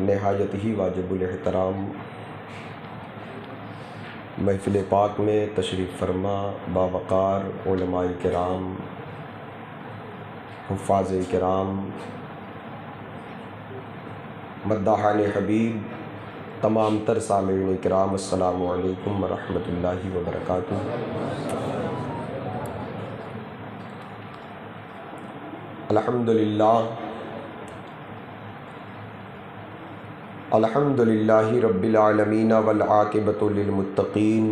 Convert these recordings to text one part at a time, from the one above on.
नहायत ही वाजिबुल एहतराम महफ़िल पाक में तशरीफ़ फरमा बावक़ार उलमाए किराम, हुफ़्फ़ाज़ किराम, मद्दाहान हबीब, तमाम तर सामीन किराम, अस्सलामु अलैकुम व रहमतुल्लाहि व बरकातुहू। अल्हम्दुलिल्लाहि रब्बिल आलमीन वल आक़िबतु लिल मुत्तक़ीन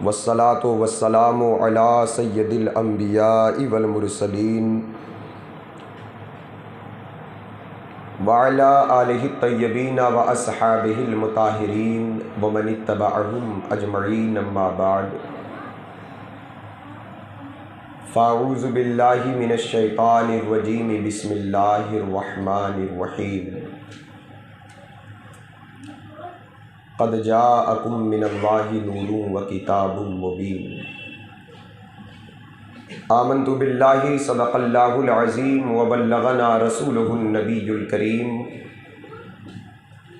वस्सलातु वस्सलामु अला सय्यदिल अंबियाइ वल मुरसलीन व अला आलिहि तय्यबीन व अस्हाबिहिल मुताहिरीन व मन इत्तबअहुम अजमईन, अम्मा बाद। फ़ाऊज़ु बिल्लाहि मिनश शैतानिर रजीम, बिस्मिल्लाहिर रहमानिर रहीम। क़द जाअकुम मिनल्लाहि नूरुन व किताबुम मुबीन। आमन्तु बिल्लाहि सदक़ल्लाहुल अज़ीम व बल्लगना रसूलुहुन नबियुल करीम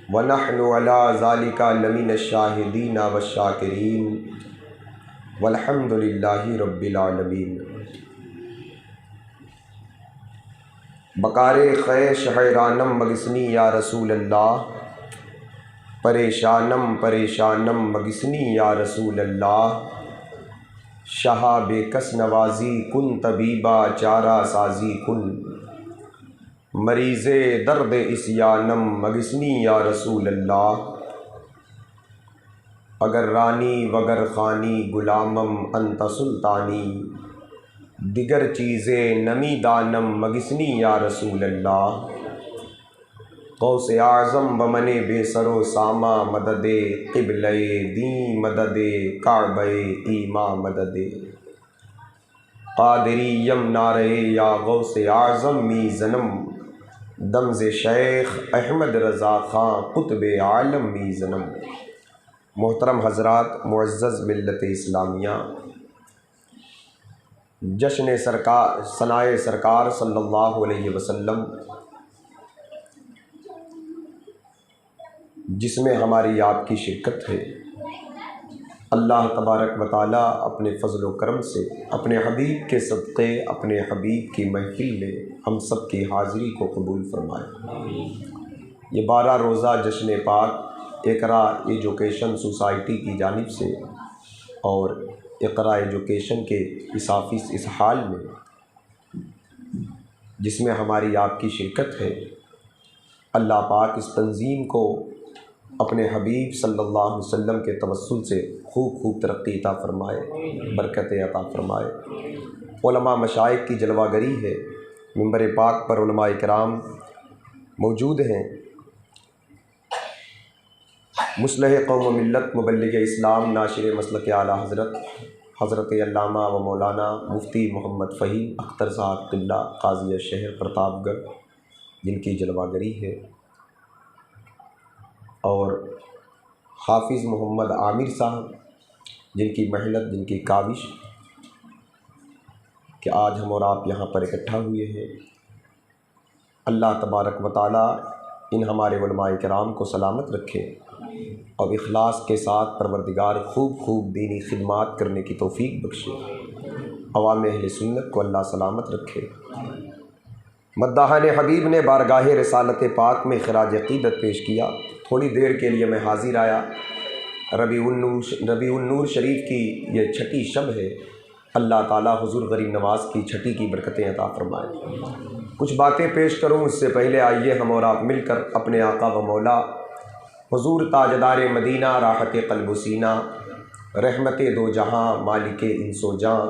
व नहनु अला ज़ालिका लमिनश शाहिदीन वश्शाकिरीन वल्हम्दुलिल्लाहि रब्बिल आलमीन। बकारे ख़ैश हैरानम मगिस्नी या रसूल अल्लाह, परेशानम परेशानम मगिस्नी या रसूल अल्लाह। शाहा बेकस नवाजी कुन तबीबा चारा साजी कुन, मरीज़े दर्द इस्यानम मगिस्नी या रसूल अल्लाह। अगर रानी वगर ख़ानी गुलामम अंत सुल्तानी, दिगर चीज़े नमी दानम मगिस्नी या रसूल अल्लाह। गौसे आज़म बमने बेसरो सामा मददे क़िबले दी मददे काबे ईमा मददे। क़ादिरियम नारे या गौसे आज़म मी ज़नम, दमज़े शेख अहमद रज़ा ख़ां क़ुतबे आलम मी ज़नम। मोहतरम हज़रात, मुअज़्ज़ज़ मिल्लत इस्लामिया, जश्न सरकार सनाए सरकार सल्लल्लाहु अलैहि वसल्लम, जिसमें हमारी आपकी शिरकत है, अल्लाह तबारक व तआला अपने फ़ज़ल व करम से अपने हबीब के सदक़े अपने हबीब की महफ़िल में हम सब की हाज़िरी को कबूल फरमाए। ये 12 रोज़ा जश्न पाक इक़रा एजुकेशन सोसाइटी की जानिब से और इक़रा एजुकेशन के इस हाल में जिसमें हमारी आपकी शिरकत है, अल्लाह पाक इस तंज़ीम को अपने हबीब सल्लल्लाहु अलैहि वसल्लम के तवस्सुल से खूब खूब तरक्की अता फ़रमाए, बरकतें अता फ़रमाए। उलमा मशाइख़ की जलवागरी है, मिंबर पाक पर उलमाए किराम मौजूद हैं। मुस्लिह कौम मिल्लत मुबल्लिग़ इस्लाम नाशिर मसलक आला हज़रत अल्लामा व मौलाना मुफ्ती मोहम्मद फ़हीम अख्तर साहब क़िबला क़ाज़ी शहर प्रतापगढ़, जिनकी जलवागरी है, और हाफिज़ मोहम्मद आमिर साहब, जिनकी मेहनत जिनकी काविश कि आज हम और आप यहाँ पर इकट्ठा हुए हैं। अल्लाह तबारक व तआला इन हमारे उलमाए किराम को सलामत रखे और इखलास के साथ परवरदिगार खूब खूब दीनी खिदमात करने की तौफ़ीक बख्शे। अवाम अहले सुन्नत को अल्लाह सलामत रखे। मद्दाहान हबीब ने बारगाह रिसालत पाक में ख़िराज अक़ीदत पेश किया। थोड़ी देर के लिए मैं हाज़िर आया। रबीउन नूर शरीफ की ये छठी शब है। अल्लाह ताला हुज़ूर गरीब नवाज़ की छठी की बरकतें अता फ़रमाए। कुछ बातें पेश करूँ उससे पहले आइए हम और आप मिलकर अपने आका व मौला हुज़ूर ताजदार मदीना, राहत क़ल्ब सीना, रहमत दो जहाँ, मालिक इंसो जाँ,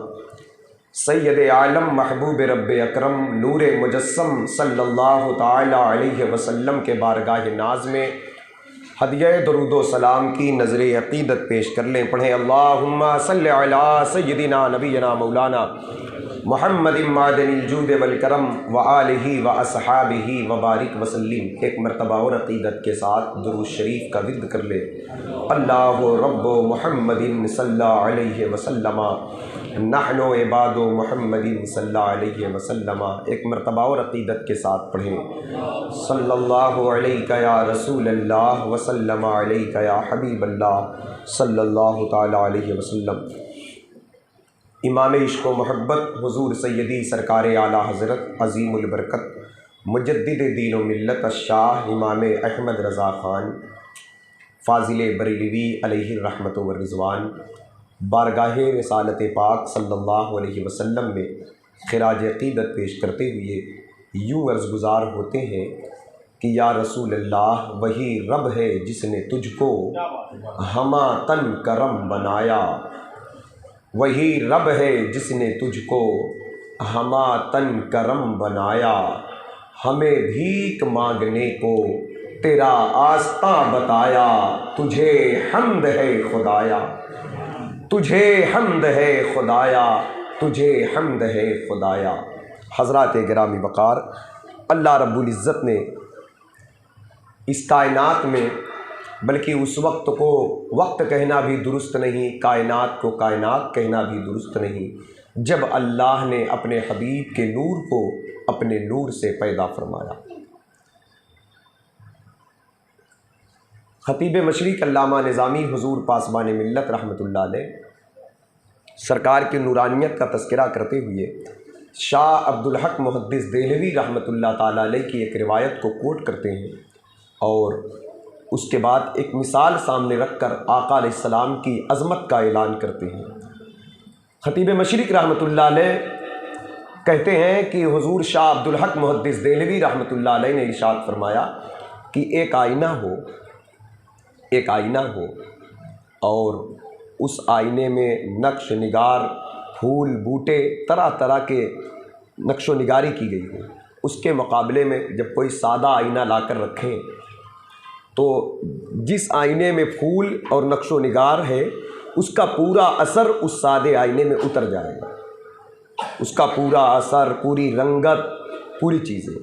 सैयद आलम महबूब रब्ब अकरम नूर मुजस्सम सल्लल्लाहु ताला अलैहि वसल्लम के बारगाह नाज में हदिया दरूद व सलाम की नज़र अक़ीदत पेश कर लें। पढ़ें अल्लाहुम्मा सल्लि अला सय्यदिना नबीना मौलाना मुहम्मद मादनिल जूद वल करम व आलिहि व अस्हाबिहि व बारिक वसल्लिम। एक मरतबा और अक़ीदत के साथ दुरूद शरीफ का विर्द कर ले। अल्लाहु रब्बु मुहम्मदिन सल्लल्लाहु अलैहि वसल्लम नहनो इबादो मुहम्मदिन सल्लल्लाहु अलैहि वसल्लम। एक मरतबा और अक़ीदत के साथ पढ़ें सल्लल्लाहु अलैका या रसूल अल्लाह वसल्लम अलैका या हबीब अल्लाह सल्लल्लाहु ताला अलैहि वसल्लम। इमाम इश्क़ व मोहब्बत हुज़ूर सैयदी सरकार आला हज़रत अज़ीमुल बरकत मुजद्दिद दीन व मिल्लत शाह इमाम अहमद रज़ा ख़ान फ़ाज़िल बरेलवी अलैहि रहमत व रिज़वान बारगाह रिसालत पाक सल्लल्लाहु अलैहि वसल्लम में ख़िराज अक़ीदत पेश करते हुए यूँ अर्ज़ गुज़ार होते हैं कि या रसूल अल्लाह वही रब है जिसने तुझको हमा तन करम बनाया, वही रब है जिसने तुझको हमा तन करम बनाया। हमें भीख मांगने को तेरा आस्ता बताया, तुझे हम्द है खुदाया, तुझे हम्द है खुदाया, तुझे हम्द है खुदाया। हज़रात गिरामी वक़ार, अल्लाह रब्बुल इज़्ज़त ने इस कायनात में, बल्कि उस वक्त को वक्त कहना भी दुरुस्त नहीं, कायनात को कायनात कहना भी दुरुस्त नहीं, जब अल्लाह ने अपने हबीब के नूर को अपने नूर से पैदा फरमाया। ख़तीब मशरिक़ अल्लामा निज़ामी हुज़ूर पासबान मिल्लत रहमतुल्लाह अलैह सरकार की नूरानियत का तज़किरा करते हुए शाह अब्दुल हक मुहद्दिस देहलवी रहमतुल्लाह ताला अलैह की एक रिवायत को कोट करते हैं और उसके बाद एक मिसाल सामने रखकर आका अलैहिस्सलाम की अज़मत का ऐलान करते हैं। ख़तीब मशरिक़ रहमतुल्लाह अलैह कहते हैं कि हुज़ूर शाह अब्दुल हक मुहद्दिस देहलवी रहमतुल्लाह अलैह ने इरशाद फरमाया कि एक आईना हो और उस आईने में नक्श निगार फूल बूटे तरह तरह के नक्शो निगारी की गई हो। उसके मुकाबले में जब कोई सादा आईना लाकर रखें तो जिस आईने में फूल और नक्शो निगार है उसका पूरा असर उस सादे आईने में उतर जाएगा, उसका पूरा असर, पूरी रंगत, पूरी चीज़ें।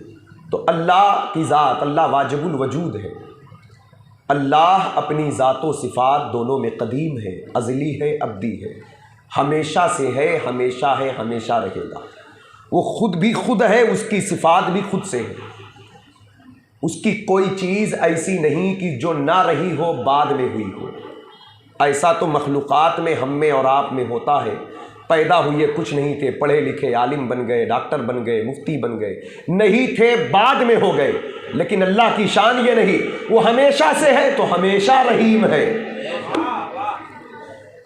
तो अल्लाह की ज़ात, अल्लाह वाजिबुल वजूद है, अल्लाह अपनी ज़ातो सिफ़ात दोनों में कदीम है, अज़ली है, अब्दी है, हमेशा से है, हमेशा रहेगा। वो ख़ुद भी खुद है, उसकी सिफ़ात भी खुद से है। उसकी कोई चीज़ ऐसी नहीं कि जो ना रही हो बाद में हुई हो। ऐसा तो मखलूक़ात में हम में और आप में होता है, पैदा हुए कुछ नहीं थे, पढ़े लिखे आलिम बन गए, डॉक्टर बन गए, मुफ्ती बन गए, नहीं थे बाद में हो गए। लेकिन अल्लाह की शान ये नहीं, वो हमेशा से है तो हमेशा रहीम है,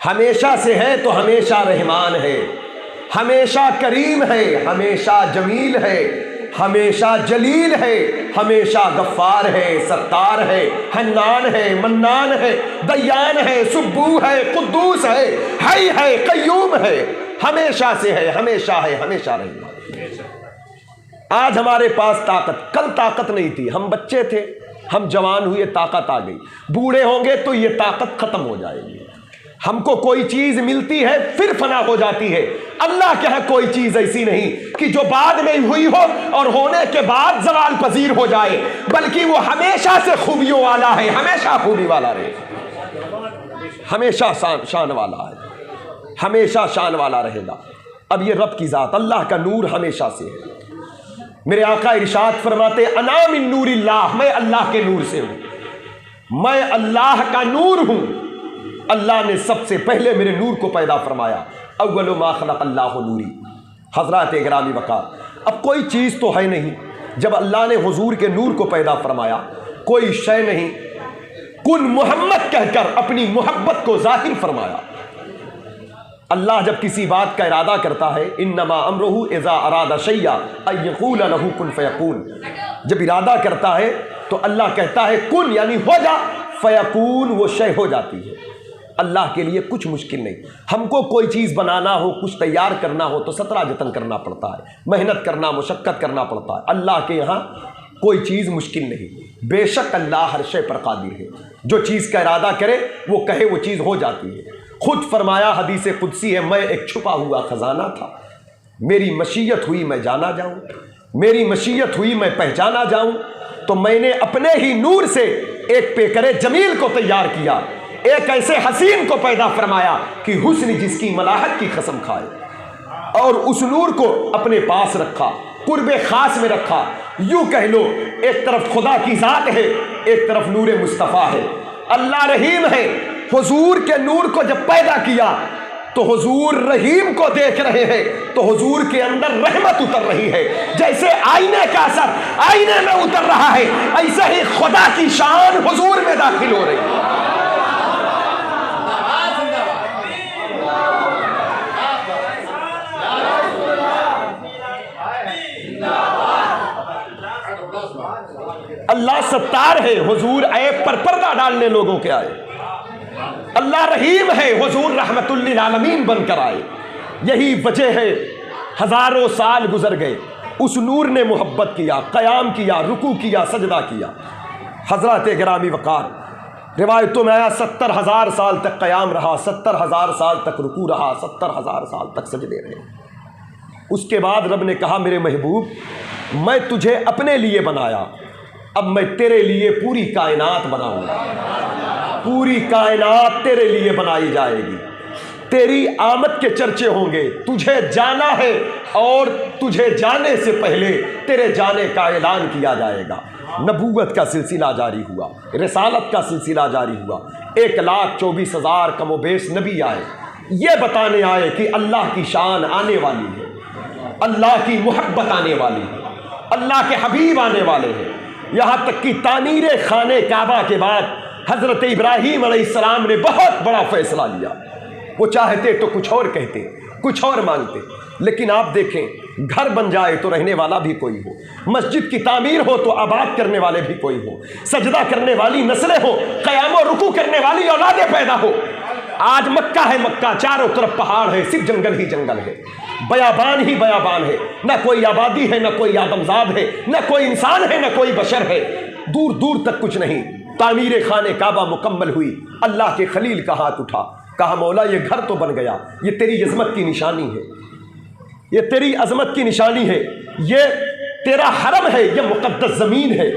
हमेशा से है तो हमेशा रहमान है, हमेशा करीम है, हमेशा जमील है, हमेशा जलील है, हमेशा गफ्फार है, सत्तार है, हन्नान है, मन्नान है, दयान है, सुब्बू है, कुद्दूस है, हई है, कय्यूम है, हमेशा से है, हमेशा रहेगा। आज हमारे पास ताकत, कल ताकत नहीं थी, हम बच्चे थे, हम जवान हुए, ताकत आ गई, बूढ़े होंगे तो ये ताकत खत्म हो जाएगी। हमको कोई चीज मिलती है फिर फना हो जाती है। अल्लाह के यहाँ कोई चीज ऐसी नहीं कि जो बाद में हुई हो और होने के बाद जवाल पजीर हो जाए, बल्कि वो हमेशा से खूबियों वाला है, हमेशा खूबी वाला रहे, हमेशा शान वाला है, हमेशा शान वाला रहेगा। अब ये रब की ज़ात, अल्लाह का नूर हमेशा से है। मेरे आका इरशाद फरमाते अना मिन नूरिल्लाह, मैं अल्लाह के नूर से हूँ, मैं अल्लाह का नूर हूँ। अल्लाह ने सबसे पहले मेरे नूर को पैदा फरमाया, अव्वलु मा खलक़ अल्लाहु नूरी। हज़रात गिरामी वक़ार, अब कोई चीज़ तो है नहीं, जब अल्लाह ने हुजूर के नूर को पैदा फरमाया, कोई शय नहीं, कुन मोहम्मद कहकर अपनी मोहब्बत को जाहिर फरमाया। अल्लाह जब किसी बात का इरादा करता है, इन्नमा अमरुहु इज़ा अरादा शैया अन यक़ूल लहू कुन फ़यकून, जब इरादा करता है तो अल्लाह कहता है कुन यानी हो जा, फ़यकून वो शय हो जाती है। अल्लाह के लिए कुछ मुश्किल नहीं। हमको कोई चीज़ बनाना हो, कुछ तैयार करना हो तो 17 जतन करना पड़ता है, मेहनत करना, मुशक्क़त करना पड़ता है। अल्लाह के यहाँ कोई चीज़ मुश्किल नहीं। बेशक अल्लाह हर शय पर कादिर है, जो चीज़ का इरादा करे वो कहे वो चीज़ हो जाती है। खुद फरमाया, हदीस कुदसी है, मैं एक छुपा हुआ ख़जाना था, मेरी मशीयत हुई मैं जाना जाऊँ, मेरी मशीयत हुई मैं पहचाना जाऊँ, तो मैंने अपने ही नूर से एक पेकरे जमील को तैयार किया। एक ऐसे हसीन को पैदा फरमाया कि हुस्न जिसकी मलाहत की कसम खाए, और उस नूर को अपने पास रखा, कुर्बे खास में रखा। यूं कह लो, एक तरफ खुदा की जात है, एक तरफ नूर मुस्तफ़ा है। अल्लाह रहीम है। हुजूर के नूर को जब पैदा किया तो हुजूर रहीम को देख रहे हैं, तो हुजूर के अंदर रहमत उतर रही है। जैसे आईने का असर आईने में उतर रहा है, ऐसे ही खुदा की शान हुजूर में दाखिल हो रही है। अल्लाह सत्तार है, हुजूर ऐब पर पर्दा डालने लोगों के आए। अल्लाह रहीम है, हुजूर रहमतुल लिल आलमीन बनकर आए। यही वजह है हजारों साल गुजर गए, उस नूर ने मोहब्बत किया, क़याम किया, रुकू किया, सजदा किया। हजरत गिरामी वक़ार रिवायतों में आया 70,000 साल तक क़याम रहा, 70,000 साल तक रुकू रहा, 70,000 साल तक सजदे रहे। उसके बाद रब ने कहा, मेरे महबूब, मैं तुझे अपने लिए बनाया, अब मैं तेरे लिए पूरी कायनात बनाऊंगा। पूरी कायनात तेरे लिए बनाई जाएगी, तेरी आमद के चर्चे होंगे। तुझे जाना है और तुझे जाने से पहले तेरे जाने का ऐलान किया जाएगा। नबूवत का सिलसिला जारी हुआ, रिसालत का सिलसिला जारी हुआ। 1,24,000 कमोबेश नबी आए, ये बताने आए कि अल्लाह की शान आने वाली है, अल्लाह की मोहब्बत आने वाली है, अल्लाह के हबीब आने वाले हैं। यहाँ तक कि तामीर खाने काबा के बाद हज़रत इब्राहीम अलैहिस्सलाम ने बहुत बड़ा फैसला लिया। वो चाहते तो कुछ और कहते, कुछ और मांगते, लेकिन आप देखें, घर बन जाए तो रहने वाला भी कोई हो, मस्जिद की तामीर हो तो आबाद करने वाले भी कोई हो, सजदा करने वाली नस्लें हो, क़याम और रुकू करने वाली औलादें पैदा हो। आज मक्का है, मक्का चारों तरफ पहाड़ है, सिर्फ जंगल ही जंगल है, बयाबान ही बयाबान है, न कोई आबादी है, न कोई आदमजाद है, न कोई इंसान है, न कोई बशर है, दूर दूर तक कुछ नहीं। तामीर खाने काबा मुकम्मल हुई, अल्लाह के खलील का हाथ उठा, कहा, मौला ये घर तो बन गया, ये तेरी अज़मत की निशानी है, ये तेरी अज़मत की निशानी है, ये तेरा हरम है, ये मुक़द्दस ज़मीन है।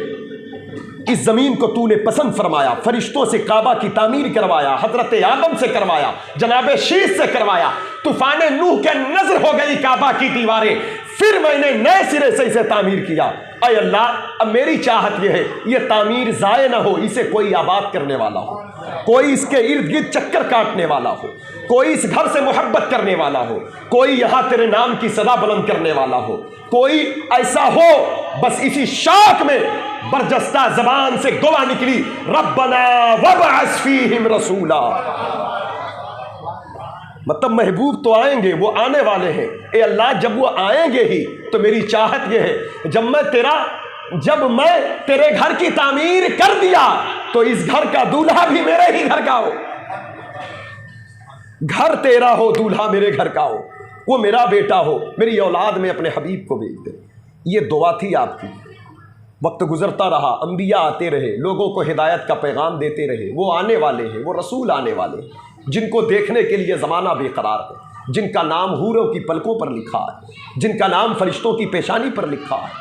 इस ज़मीन को तूने पसंद फरमाया, फरिश्तों से काबा की तामीर करवाया, हज़रत आदम से करवाया, जनाब शीश से करवाया, तूफ़ान नूह के नज़र हो गई काबा की दीवारें, फिर मैंने नए सिरे से इसे तामीर किया। अय अल्लाह, अब मेरी चाहत यह है, ये तामीर ज़ाये ना हो, इसे कोई आबाद करने वाला हो, कोई इसके इर्द गिर्द चक्कर काटने वाला हो, कोई इस घर से मोहब्बत करने वाला हो, कोई यहाँ तेरे नाम की सदा बुलंद करने वाला हो, कोई ऐसा हो। बस इसी शौक में बरजस्ता ज़बान से दुआ निकली, रब्बना वबअस फीहिम रसूला। मतलब महबूब तो आएंगे, वो आने वाले हैं। ए अल्लाह, जब वो आएंगे ही तो मेरी चाहत ये है, जब मैं तेरे घर की तामीर कर दिया तो इस घर का दूल्हा भी मेरे ही घर का हो, घर तेरा हो, दूल्हा मेरे घर का हो, वो मेरा बेटा हो, मेरी औलाद में अपने हबीब को भेज दे। ये दुआ थी आपकी। वक्त गुजरता रहा, अंबिया आते रहे, लोगों को हिदायत का पैगाम देते रहे। वो आने वाले हैं, वो रसूल आने वाले हैं, जिनको देखने के लिए ज़माना बेकरार है, जिनका नाम हूरों की पलकों पर लिखा है, जिनका नाम फरिश्तों की पेशानी पर लिखा है,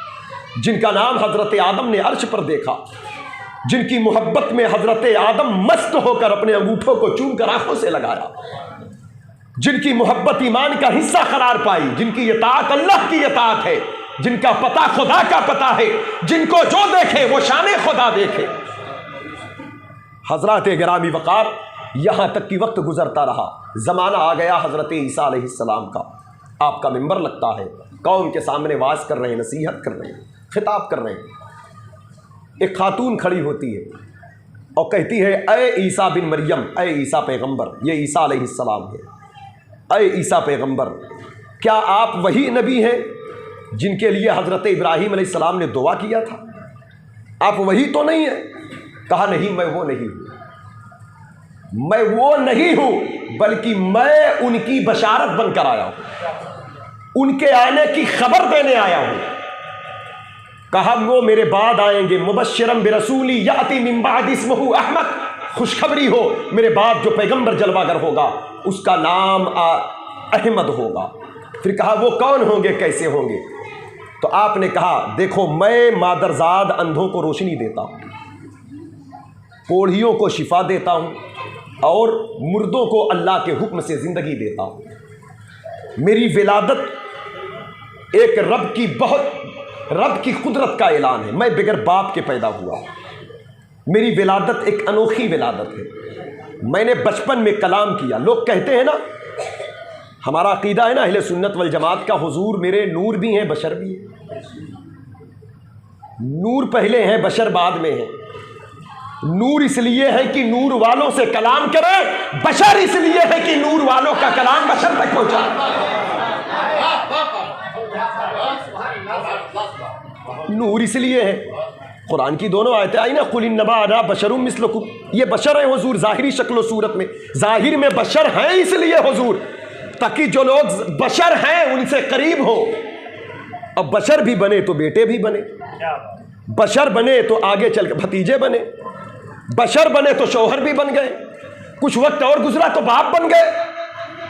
जिनका नाम हज़रत आदम ने अर्श पर देखा, जिनकी मोहब्बत में हज़रत आदम मस्त होकर अपने अंगूठों को चूम कर आंखों से लगाया, जिनकी मोहब्बत ईमान का हिस्सा करार पाई, जिनकी इताअत अल्लाह की इताअत है, जिनका पता खुदा का पता है, जिनको जो देखे वो शान खुदा देखे। हज़रत गिरामी वक़ार, यहाँ तक कि वक्त गुजरता रहा, ज़माना आ गया हज़रत ईसा अलैहिस्सलाम का। आपका मिंबर लगता है, कौम के सामने वाज कर रहे हैं, नसीहत कर रहे हैं, खिताब कर रहे हैं। एक खातून खड़ी होती है और कहती है, अय ईसा बिन मरियम, अय ईसा पैगंबर, ये ईसा अलैहिस्सलाम है, अय ईसा पैगंबर, क्या आप वही नबी हैं जिनके लिए हज़रत इब्राहीम अलैहिस्सलाम ने दुआ किया था? आप वही तो नहीं हैं? कहा, नहीं, मैं वो नहीं हूँ, मैं वो नहीं हूँ, बल्कि मैं उनकी बशारत बनकर आया हूँ, उनके आने की खबर देने आया हूँ। कहा, वो मेरे बाद आएंगे, मुबश्शिरन बिरसूली याती मिन बाद इस्मुहु अहमद, खुशखबरी हो, मेरे बाद जो पैगंबर जलवागर होगा उसका नाम अहमद होगा। फिर कहा, वो कौन होंगे, कैसे होंगे? तो आपने कहा, देखो, मैं मादरजाद अंधों को रोशनी देता हूँ, कोढ़ियों को शिफा देता हूँ, और मुर्दों को अल्लाह के हुक्म से ज़िंदगी देता हूँ। मेरी विलादत एक रब की कुदरत का ऐलान है। मैं बगैर बाप के पैदा हुआ। मेरी विलादत एक अनोखी विलादत है। मैंने बचपन में कलाम किया। लोग कहते हैं ना, हमारा अकीदा है ना अहले सुन्नत वल जमात का, हुजूर मेरे नूर भी हैं बशर भी हैं। नूर पहले हैं बशर बाद में है। नूर इसलिए है कि नूर वालों से कलाम करे, बशर इसलिए है कि नूर वालों का कलाम बशर तक पहुंचा। नूर इसलिए है, कुरान की दोनों आयतें आई ना, कुल इन्नमा अना बशरुम मिस्लुकुम, ये बशर है हुजूर ज़ाहिरी शक्ल सूरत में। ज़ाहिर में बशर हैं इसलिए हुजूर, ताकि जो लोग बशर हैं उनसे करीब हो। अब बशर भी बने तो बेटे भी बने, बशर बने तो आगे चल के भतीजे बने, बशर बने तो शौहर भी बन गए, कुछ वक्त और गुजरा तो बाप बन गए,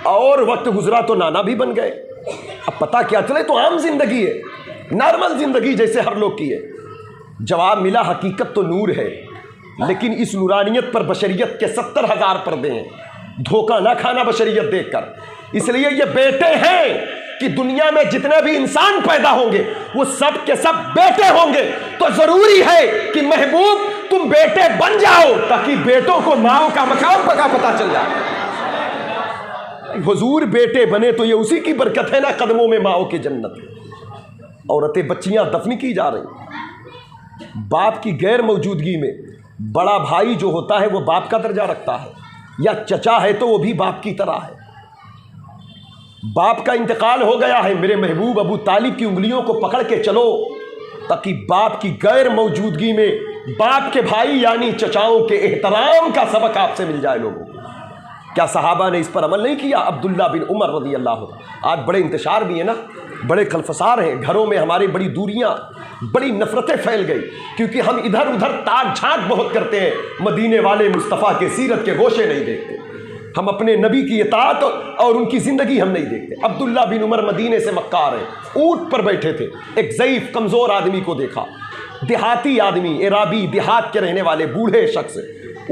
और वक्त गुजरा तो नाना भी बन गए। अब पता क्या चले, तो आम जिंदगी है, नॉर्मल जिंदगी जैसे हर लोग की है। जवाब मिला हकीकत तो नूर है, लेकिन इस नूरानियत पर बशरियत के 70,000 पर्दे हैं। धोखा ना खाना बशरियत देखकर। इसलिए ये बेटे हैं कि दुनिया में जितने भी इंसान पैदा होंगे वो सब के सब बेटे होंगे। तो जरूरी है कि महबूब तुम बेटे बन जाओ, ताकि बेटों को माओ का मकाम पता चल जाए। हुजूर बेटे बने तो ये उसी की बरकत है ना, कदमों में माओ की जन्नत। औरतें बच्चियां दफन की जा रही। बाप की गैर मौजूदगी में बड़ा भाई जो होता है वो बाप का दर्जा रखता है, या चचा है तो वो भी बाप की तरह है। बाप का इंतकाल हो गया है, मेरे महबूब अबू तालिब की उंगलियों को पकड़ के चलो, ताकि बाप की गैर मौजूदगी में बाप के भाई यानी चचाओं के एहतराम का सबक आपसे मिल जाए लोगों को। क्या सहाबा ने इस पर अमल नहीं किया? अब्दुल्ला बिन उमर रज़ी अल्लाह, आज बड़े इंतशार भी है ना, बड़े खलफसार हैं। घरों में हमारी बड़ी दूरियां, बड़ी नफरतें फैल गई, क्योंकि हम इधर उधर ताक झांक बहुत करते हैं, मदीने वाले मुस्तफ़ा के सीरत के गोशे नहीं देखते। हम अपने नबी की इताअत और उनकी ज़िंदगी हम नहीं देखते। अब्दुल्ला बिन उमर मदीने से मक्का आ रहे, ऊँट पर बैठे थे। एक ज़ईफ़ कमज़ोर आदमी को देखा, देहाती आदमी, एराबी देहात के रहने वाले बूढ़े शख्स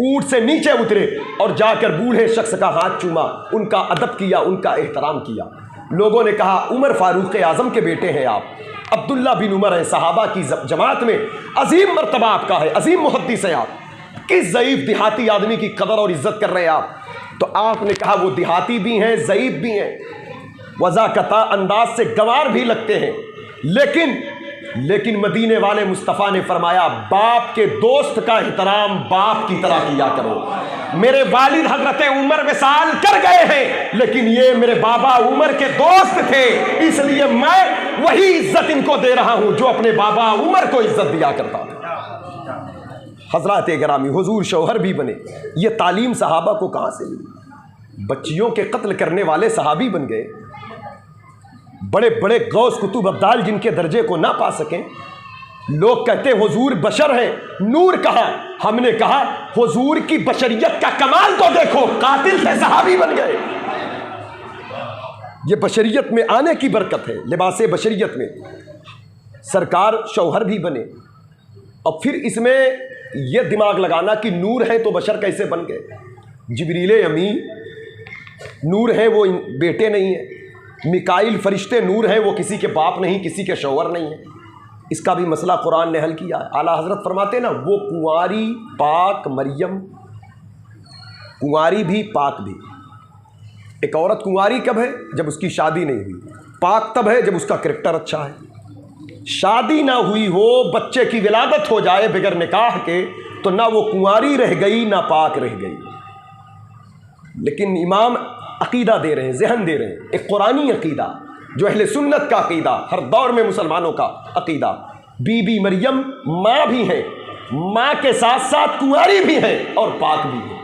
ऊँट से नीचे उतरे और जाकर बूढ़े शख्स का हाथ चूमा, उनका अदब किया, उनका एहतराम किया। लोगों ने कहा उमर फारूक आज़म के बेटे हैं आप, अब्दुल्ला बिन उमर हैं, सहाबा की जमात में अजीम मर्तबा आपका है, अजीम मुहद्दिस हैं आप, किस ज़ईफ़ देहाती आदमी की कदर और इज्जत कर रहे हैं आप? तो आपने कहा वो देहाती भी हैं, ज़ईफ़ भी हैं, वज़ाकता अंदाज से गंवार भी लगते हैं, लेकिन मदीने वाले मुस्तफ़ा ने फरमाया बाप के दोस्त का एहतराम बाप की तरह किया करो। मेरे वालिद हजरत उमर विसाल कर गए हैं, लेकिन ये मेरे बाबा उमर के दोस्त थे, इसलिए मैं वही इज्जत इनको दे रहा हूं जो अपने बाबा उमर को इज्जत दिया करता था। हजरत गिरामी हुजूर शौहर भी बने। ये तालीम सहाबा को कहां से मिली? बच्चियों के कत्ल करने वाले सहाबी बन गए। बड़े बड़े गौस कुतुब अब्दाल जिनके दर्जे को ना पा सकें, लोग कहते हुजूर बशर हैं, नूर कहा? हमने कहा हुजूर की बशरियत का कमाल तो देखो, कातिल थे सहाबी बन गए। ये बशरियत में आने की बरकत है, लिबासे बशरियत में सरकार शौहर भी बने। और फिर इसमें यह दिमाग लगाना कि नूर है तो बशर कैसे बन गए? जिब्रील अमीन नूर है, वो बेटे नहीं है। मिकाइल फरिश्ते नूर है, वो किसी के बाप नहीं, किसी के शौहर नहीं है। इसका भी मसला कुरान ने हल किया है। आला हजरत फरमाते ना, वो कुंवारी पाक मरियम, कुंवारी भी पाक भी। एक औरत कुंवारी कब है? जब उसकी शादी नहीं हुई। पाक तब है जब उसका करैक्टर अच्छा है। शादी ना हुई हो, बच्चे की विलादत हो जाए बगैर निकाह के, तो ना वो कुंवारी रह गई ना पाक रह गई। लेकिन इमाम अकीदा दे रहे हैं, जहन दे रहे हैं, एक कुरानी अकीदा जो अहले सुन्नत का अकीदा, हर दौर में मुसलमानों का अकीदा। बीबी मरियम माँ भी है, माँ के साथ साथ कुंवारी भी है और पाक भी है।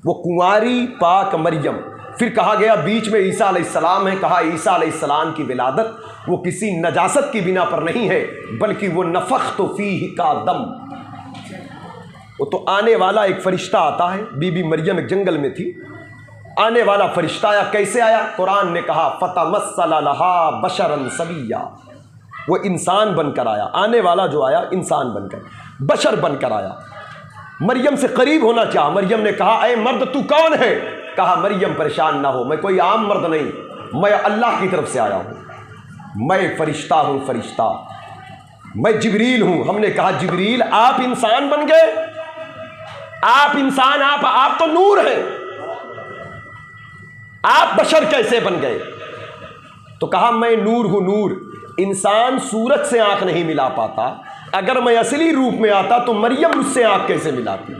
वो कुंवारी पाक मरियम। फिर कहा गया बीच में ईसा अलैहिस्सलाम है, कहा ईसा अलैहिस्सलाम की विलादत वो किसी नजासत की बिना पर नहीं है, बल्कि वो नफख्तु फीह का दम, वो तो आने वाला एक फरिश्ता आता है। बीबी मरियम एक जंगल में थी, आने वाला फरिश्ता आया। कैसे आया? कुरान ने कहा फतमस्सला लहा बशरन सविया, वो इंसान बनकर आया। आने वाला जो आया इंसान बनकर, बशर बनकर आया। मरियम से करीब होना चाहा। मरियम ने कहा, अरे मर्द तू कौन है? कहा, मरियम परेशान ना हो, मैं कोई आम मर्द नहीं, मैं अल्लाह की तरफ से आया हूँ, मैं फरिश्ता हूँ, फरिश्ता, मैं जिब्रील हूँ। हमने कहा, जिब्रील आप इंसान बन गए? आप इंसान, आप तो नूर हैं, आप बशर कैसे बन गए? तो कहा, मैं नूर हूँ, नूर। इंसान सूरज से आंख नहीं मिला पाता, अगर मैं असली रूप में आता तो मरियम मुझसे आंख कैसे मिलाती?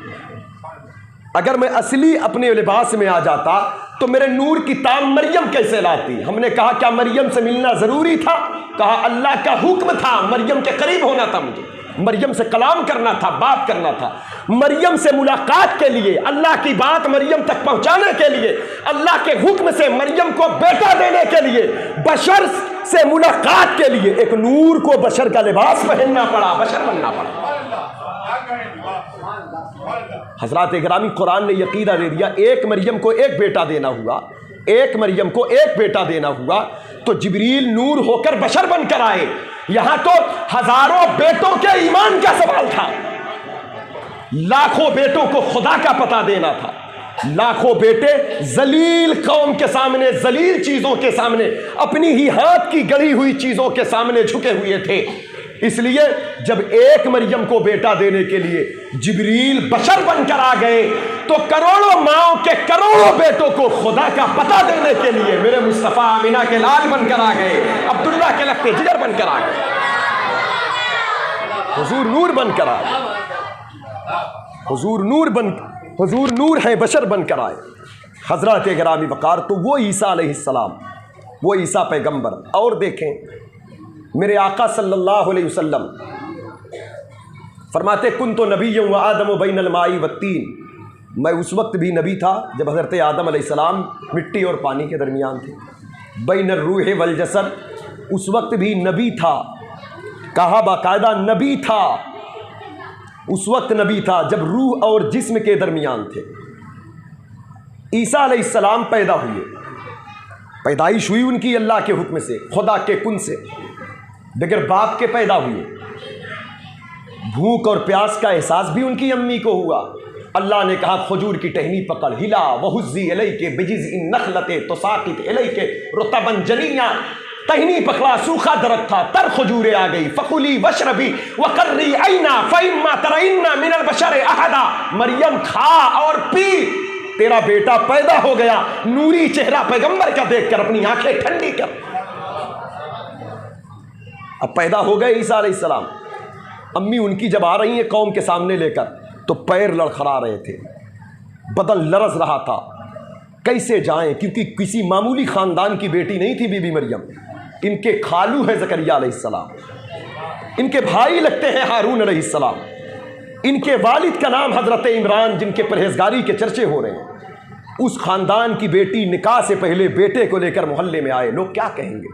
अगर मैं असली अपने लिबास में आ जाता तो मेरे नूर की ताम मरियम कैसे लाती? हमने कहा, क्या मरियम से मिलना जरूरी था? कहा, अल्लाह का हुक्म था, मरियम के करीब होना था, मुझे मरियम से कलाम करना था, बात करना था। मरियम से मुलाकात के लिए, अल्लाह की बात मरियम तक पहुंचाने के लिए, अल्लाह के हुक्म से मरियम को बेटा देने के लिए, बशर से मुलाकात के लिए एक नूर को बशर का लिबास पहनना पड़ा, बशर बनना पड़ा। हजरात इकरामी, कुरान ने यकीना दे दिया, एक मरियम को एक बेटा देना हुआ, एक मरियम को एक बेटा देना हुआ तो जिब्रील नूर होकर बशर बनकर आए। यहां तो हजारों बेटों के ईमान का सवाल था, लाखों बेटों को खुदा का पता देना था, लाखों बेटे जलील कौम के सामने, जलील चीजों के सामने, अपनी ही हाथ की गढ़ी हुई चीजों के सामने झुके हुए थे। इसलिए जब एक मरियम को बेटा देने के लिए जिब्रील बशर बनकर आ गए तो करोड़ों माओं के करोड़ों बेटों को खुदा का पता देने के लिए मेरे मुस्तफ़ा आमिना के लाल बनकर आ गए, अब्दुल्ला के लफ्ते जिगर बनकर आ गए, हुजूर नूर बनकर आए, हुजूर नूर है, बशर बनकर आए। हजरत गिरामी वक़ार, तो वो ईसा अलैहिस्सलाम, वो ईसा पैगंबर। और देखें मेरे आका सल्लल्लाहु अलैहि वसल्लम फरमाते, कुन तो नबी व आदम बैनल माई व तीन, मैं उस वक्त भी नबी था जब हज़रत आदम अलैहिस्सलाम मिट्टी और पानी के दरमियान थे, बैनर रूह वल जसद, उस वक्त भी नबी था, कहा बाकायदा नबी था, उस वक्त नबी था जब रूह और जिस्म के दरमियान थे। ईसा अलैहिस्सलाम पैदा हुए, पैदाइश हुई उनकी अल्लाह के हुक्म से, खुदा के कुन से, बगैर बाप के पैदा हुए। भूख और प्यास का एहसास भी उनकी अम्मी को हुआ। अल्लाह ने कहा, खजूर की टहनी पकड़, हिला वहुज़्ज़ी इलैके बिजिज़्इन नख़लते तुसाक़ित इलैके रुतबन जनिया, टहनी पकड़ा, सूखा दरख्त था, तर खजूरें आ गई, फ़कुली वशरबी वक़र्री ऐना फ़इम्मा तरइन्ना मिनल बशरि अहदा, मरियम खा और पी, तेरा बेटा पैदा हो गया। नूरी चेहरा पैगंबर का देखकर अपनी आंखें ठंडी कर। अब पैदा हो गए ईसा अलैहिस्सलाम, अम्मी उनकी जब आ रही हैं कौम के सामने लेकर तो पैर लड़खड़ा रहे थे, बदन लरज़ रहा था, कैसे जाएं, क्योंकि किसी मामूली ख़ानदान की बेटी नहीं थी बीबी मरियम। इनके खालू है ज़करिया अलैहिस्सलाम, इनके भाई लगते हैं हारून अलैहिस्सलाम, इनके वालिद का नाम हज़रत इमरान, जिनके परहेजगारी के चर्चे हो रहे हैं। उस ख़ानदान की बेटी निकाह से पहले बेटे को लेकर मोहल्ले में आए, लोग क्या कहेंगे?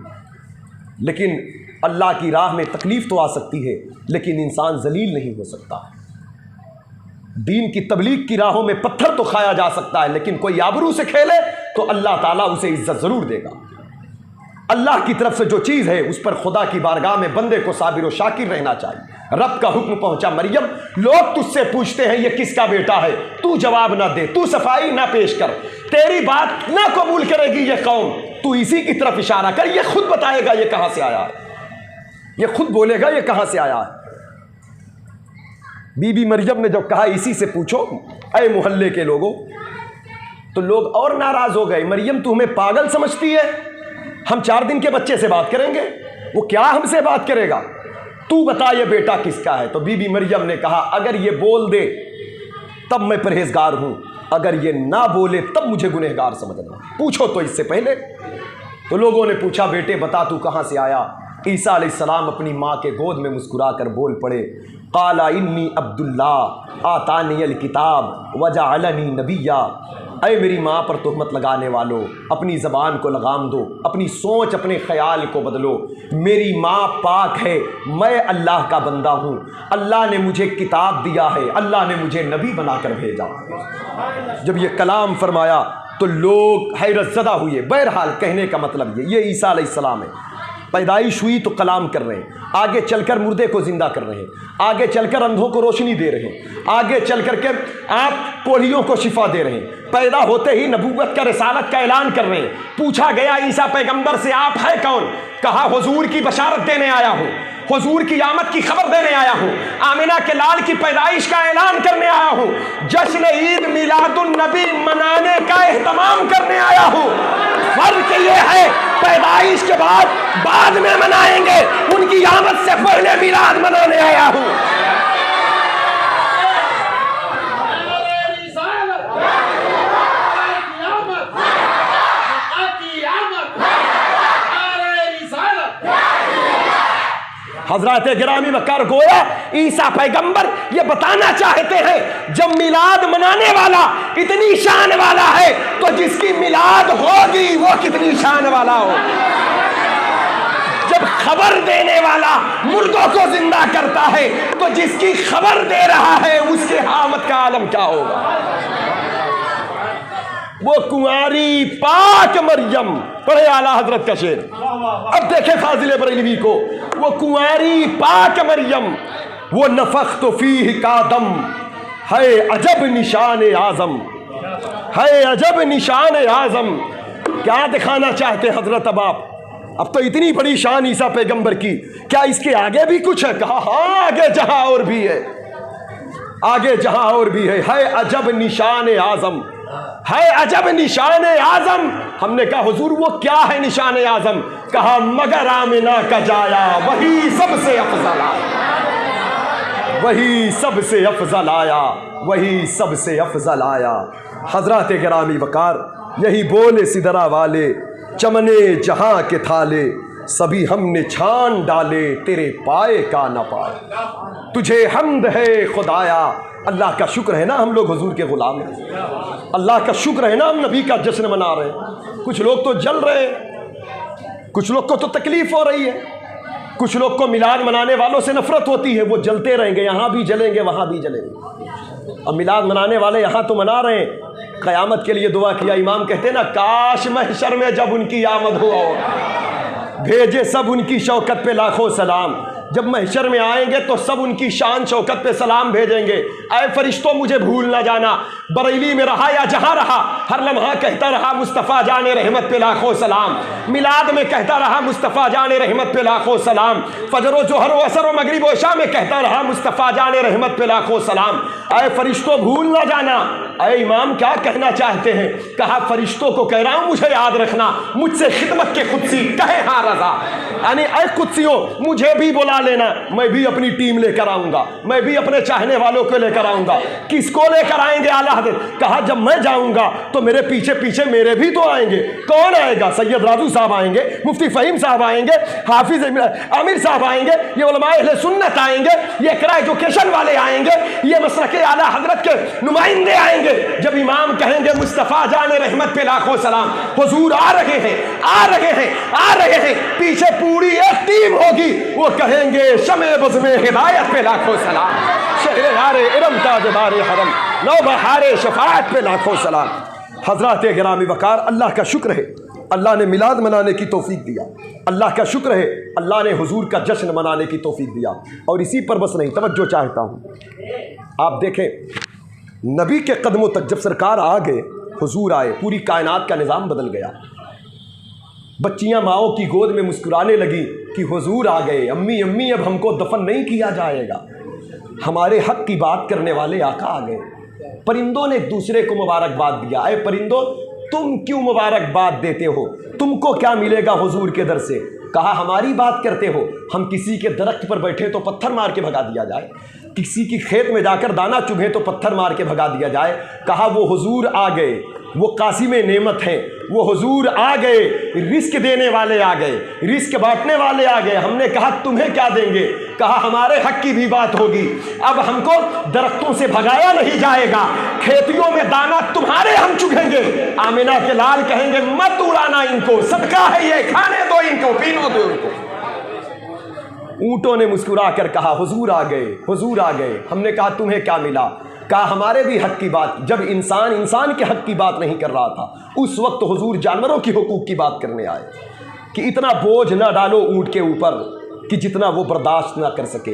लेकिन अल्लाह की राह में तकलीफ़ तो आ सकती है, लेकिन इंसान जलील नहीं हो सकता। दीन की तबलीग की राहों में पत्थर तो खाया जा सकता है, लेकिन कोई आबरू से खेले तो अल्लाह ताला उसे इज्जत ज़रूर देगा। अल्लाह की तरफ से जो चीज़ है उस पर खुदा की बारगाह में बंदे को साबिर और शाकिर रहना चाहिए। रब का हुक्म पहुंचा, मरियम लोग तुझसे पूछते हैं ये किसका बेटा है, तू जवाब ना दे, तू सफाई ना पेश कर, तेरी बात ना कबूल करेगी ये कौम, तू इसी की तरफ इशारा कर, ये खुद बताएगा ये कहां से आया है, ये खुद बोलेगा ये कहां से आया है। बीबी मरियम ने जब कहा इसी से पूछो ऐ मोहल्ले के लोगों, तो लोग और नाराज हो गए। मरियम तू हमें पागल समझती है, हम 4 दिन के बच्चे से बात करेंगे, वो क्या हमसे बात करेगा, तू बता ये बेटा किसका है। तो बीबी मरियम ने कहा अगर ये बोल दे तब मैं परहेजगार हूं, अगर ये ना बोले तब मुझे गुनहगार समझना, पूछो तो इससे पहले। तो लोगों ने पूछा बेटे बता तू कहां से आया। ईसा अलैहिस्सलाम अपनी माँ के गोद में मुस्कुरा कर बोल पड़े, काला इन्नी अब्दुल्ला आतानी अल किताब वजअलनी नबिया। अय मेरी माँ पर तोहमत लगाने वालों, अपनी ज़बान को लगाम दो, अपनी सोच अपने ख़याल को बदलो। मेरी माँ पाक है, मैं अल्लाह का बंदा हूँ, अल्लाह ने मुझे किताब दिया है, अल्लाह ने मुझे नबी बनाकर भेजा। जब ये कलाम फरमाया तो लोग हैरत ज़दा हुए। बहरहाल कहने का मतलब ये ईसा अलैहिस्सलाम है। पैदाइश हुई तो कलाम कर रहे हैं, आगे चलकर मुर्दे को जिंदा कर रहे हैं, आगे चलकर अंधों को रोशनी दे रहे हैं, आगे चल कर के आप पोलियो को शिफा दे रहे हैं, पैदा होते ही नबूवत का रिसालत का ऐलान कर रहे हैं। पूछा गया ईसा पैगंबर से आप है कौन? कहा हुजूर की बशारत देने आया हूँ, हुजूर की आमद की खबर देने आया हूँ, आमिना के लाल की पैदाइश का ऐलान करने आया हूँ, जश्न ईद मिलादुन नबी मनाने का एहतमाम करने आया हूँ। फर्क ये है पैदाइश के बाद में मनाएंगे, उनकी आमद से पहले मिलाद मनाने आया हूँ। हजरत गिरामी वकार गोया ईसा पैगंबर ये बताना चाहते हैं, जब मिलाद मनाने वाला इतनी शान वाला है तो जिसकी मिलाद होगी वो कितनी शान वाला हो। जब खबर देने वाला मुर्दों को जिंदा करता है तो जिसकी खबर दे रहा है उसके आमद का आलम क्या होगा। वो कुंवारी पाक मरियम, पढ़े आला हजरत का शेर। अब देखे फाजिले बरेलवी को, वो कुंवारी पाक मरियम, वो नफख्तु फीह का दम है अजब निशान आजम, है अजब निशान आजम। क्या दिखाना चाहते हजरत अब तो इतनी बड़ी शान ईसा पैगंबर की, क्या इसके आगे भी कुछ है? कहा हाँ, आगे जहां और भी है, आगे जहां और भी है अजब निशान आजम, है अजब निशान आजम। हमने कहा हुजूर वो क्या है निशान आजम? कहा मगर आमिना का जाया वही सबसे अफजल आया, वही सबसे अफजल आया, वही सबसे अफजल आया। हजरत गिरामी वकार यही बोले सिदरा वाले, चमने जहां के थाले सभी हमने छान डाले, तेरे पाए का न पाए, तुझे हमद है खुदाया। अल्लाह का शुक्र है ना हम लोग हुजूर के गुलाम हैं, अल्लाह का शुक्र है ना हम नबी का जश्न मना रहे हैं। कुछ लोग तो जल रहे हैं, कुछ लोग को तो तकलीफ हो रही है, कुछ लोग को मिलाद मनाने वालों से नफरत होती है, वो जलते रहेंगे, यहाँ भी जलेंगे वहाँ भी जलेंगे। अब मिलाद मनाने वाले यहाँ तो मना रहे हैं, क़यामत के लिए दुआ किया। इमाम कहते हैं ना, काश महशर में जब उनकी आमद हो भेजे सब उनकी शौकत पे लाखों सलाम। जब महशर में आएंगे तो सब उनकी शान शौकत पे सलाम भेजेंगे। ऐ फरिश्तों मुझे भूल ना जाना, बरेली में रहा या जहां रहा हर लम्हा कहता रहा मुस्तफ़ा जाने रहमत पे लाखों सलाम। मिलाद में कहता रहा मुस्तफ़ा जाने रहमत पे लाखों सलाम। फजर जोहर असर व मगरिब व इशा में कहता रहा मुस्तफ़ा जाने रहमत पे लाखों सलाम। ऐ फरिश्तों भूल ना जाना। ऐ इमाम क्या कहना चाहते हैं? कहा फरिश्तों को कह रहा हूं मुझे याद रखना, मुझसे खिदमत के कुदसी कहे हाँ रजा, यानी ऐ कुदसियों मुझे भी बुला लेना, मैं भी अपनी टीम लेकर आऊंगा, मैं भी अपने चाहने वालों को लेकर आऊंगा। किसको लेकर आएंगे आला हज़रत? कहा जब मैं जाऊंगा तो मेरे पीछे पीछे मेरे भी तो आएंगे। कौन आएगा? सैयद राजू साहब आएंगे, मुफ्ती फ़हीम साहब आएंगे, हाफिज आमिर साहब आएंगे, ये उलमाए अहले सुन्नत आएंगे, ये इक़रा एजुकेशन वाले आएंगे, ये मसलके आला हज़रत के नुमाइंदे आएंगे। जब इमाम कहेंगे मुस्तफ़ा जाने रहमत पे लाखों सलाम, हुजूर आ रहे हैं, आ रहे हैं, आ रहे हैं, पीछे पूरी एक टीम होगी, वो कहेंगे शमे बज़्मे हिदायत पे लाखों सलाम, शहरे यारे इरम ताजदारे हरम, नौ बहारे शफाअत पे लाखों सलाम। हज़रात गिरामी वकार, अल्लाह का शुक्र है अल्लाह ने मिलाद मनाने की तौफीक दिया, अल्लाह का शुक्र है अल्लाह ने हुजूर का जश्न मनाने की तौफीक दिया। और इसी पर बस नहीं, तवज्जो चाहता हूँ, आप देखें नबी के कदमों तक जब सरकार आ गए, हुजूर आए, पूरी कायनात का निज़ाम बदल गया। बच्चियां माओ की गोद में मुस्कुराने लगी कि हुजूर आ गए, अम्मी अम्मी अब हमको दफन नहीं किया जाएगा, हमारे हक की बात करने वाले आका आ गए। परिंदों ने एक दूसरे को मुबारकबाद दिया। अरे परिंदों तुम क्यों मुबारकबाद देते हो, तुमको क्या मिलेगा हुजूर के दर से? कहा हमारी बात करते हो, हम किसी के दरख्त पर बैठे तो पत्थर मार के भगा दिया जाए, किसी की खेत में जाकर दाना चुभे तो पत्थर मार के भगा दिया जाए। कहा वो हुजूर आ गए, वो कासिम नेमत हैं, वो हुजूर आ गए, रिस्क देने वाले आ गए, रिस्क बांटने वाले आ गए। हमने कहा तुम्हें क्या देंगे? कहा हमारे हक की भी बात होगी, अब हमको दरख्तों से भगाया नहीं जाएगा, खेतियों में दाना तुम्हारे हम चुगेंगे। आमिना के लाल कहेंगे मत उड़ाना इनको, सदका है ये, खाने दो इनको, पीने दो इनको। ऊंटों ने मुस्कुरा कर कहा हुजूर आ गए, हुजूर आ गए। हमने कहा तुम्हें क्या मिला? कहा हमारे भी हक की बात। जब इंसान के हक की बात नहीं कर रहा था, उस वक्त हुजूर जानवरों की हुकूक की बात करने आए। कि इतना बोझ ना डालो ऊँट के ऊपर कि जितना वो बर्दाश्त ना कर सके।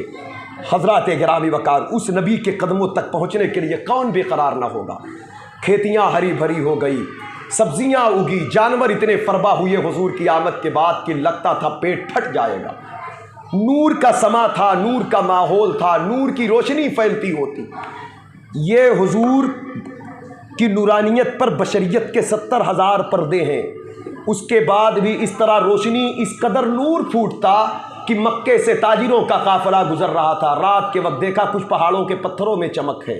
हज़रात गिरामी वकार, उस नबी के कदमों तक पहुँचने के लिए कौन बेकरार ना होगा। खेतियाँ हरी भरी हो गई, सब्जियाँ उगी, जानवर इतने फरबा हुए हुजूर की आमद के बाद कि लगता था पेट फट जाएगा। नूर का समा था, नूर का माहौल था, नूर की रोशनी फैलती होती। ये हुजूर की नूरानियत पर बशरियत के 70,000 पर्दे हैं, उसके बाद भी इस तरह रोशनी, इस कदर नूर फूटता कि मक्के से ताजिरों का काफिला गुजर रहा था। रात के वक्त देखा कुछ पहाड़ों के पत्थरों में चमक है,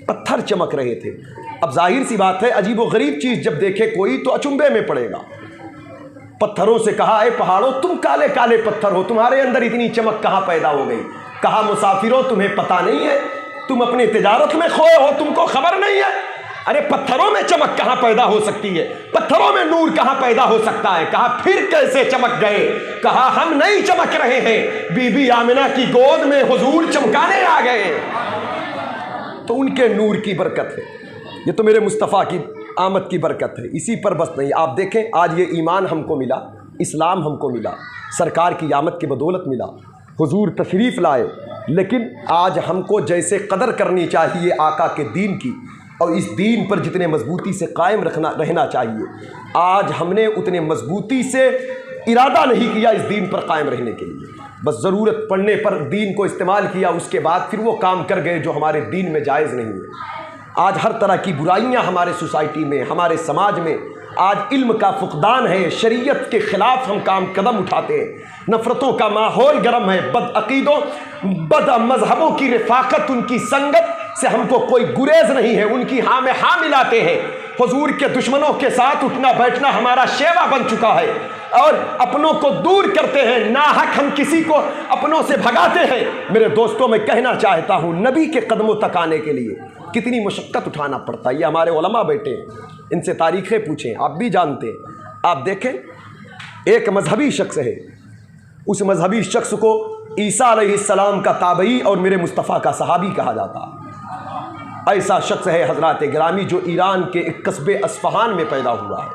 पत्थर चमक रहे थे। अब जाहिर सी बात है, अजीब व गरीब चीज़ जब देखे कोई तो अचंभे में पड़ेगा। पत्थरों से कहा, अरे पहाड़ों तुम काले काले पत्थर हो, तुम्हारे अंदर इतनी चमक कहाँ पैदा हो गई। कहा, मुसाफिरों तुम्हें पता नहीं है, तुम अपनी तिजारत में खोए हो, तुमको खबर नहीं है। अरे पत्थरों में चमक कहाँ पैदा हो सकती है, पत्थरों में नूर कहाँ पैदा हो सकता है। कहा, फिर कैसे चमक गए। कहा, हम नहीं चमक रहे हैं, बीबी आमिना की गोद में हुजूर चमकाने आ गए। तो उनके नूर की बरकत है, ये तो मेरे मुस्तफ़ा की आमद की बरकत है। इसी पर बस नहीं, आप देखें आज ये ईमान हमको मिला, इस्लाम हमको मिला, सरकार की आमद की बदौलत मिला, हुजूर तशरीफ़ लाए। लेकिन आज हमको जैसे कदर करनी चाहिए आका के दीन की, और इस दीन पर जितने मजबूती से कायम रहना चाहिए, आज हमने उतने मजबूती से इरादा नहीं किया इस दीन पर कायम रहने के लिए। बस ज़रूरत पड़ने पर दीन को इस्तेमाल किया, उसके बाद फिर वो काम कर गए जो हमारे दीन में जायज़ नहीं है। आज हर तरह की बुराइयां हमारे सोसाइटी में, हमारे समाज में, आज इल्म का फुकदान है, शरीयत के ख़िलाफ़ हम कदम उठाते हैं, नफ़रतों का माहौल गर्म है, बद अक़ीदों बद मज़हबों की रिफ़ाक़त, उनकी संगत से हमको कोई गुरेज नहीं है, उनकी हाँ में हाँ मिलाते हैं। हुजूर के दुश्मनों के साथ उठना बैठना हमारा शेवा बन चुका है, और अपनों को दूर करते हैं, नाहक हम किसी को अपनों से भगाते हैं। मेरे दोस्तों, मैं कहना चाहता हूँ, नबी के कदमों तक आने के लिए कितनी मुशक्क़त उठाना पड़ता है। ये हमारे उलमा बैठे हैं, इनसे तारीख़ें पूछें, आप भी जानते हैं। आप देखें, एक मजहबी शख्स है, उस मजहबी शख्स को ईसा अलैहिस्सलाम का ताबई और मेरे मुस्तफ़ा का सहाबी कहा जाता है। ऐसा शख्स है हज़रात गिरामी, जो ईरान के एक कस्बे अस्फ़हान में पैदा हुआ है।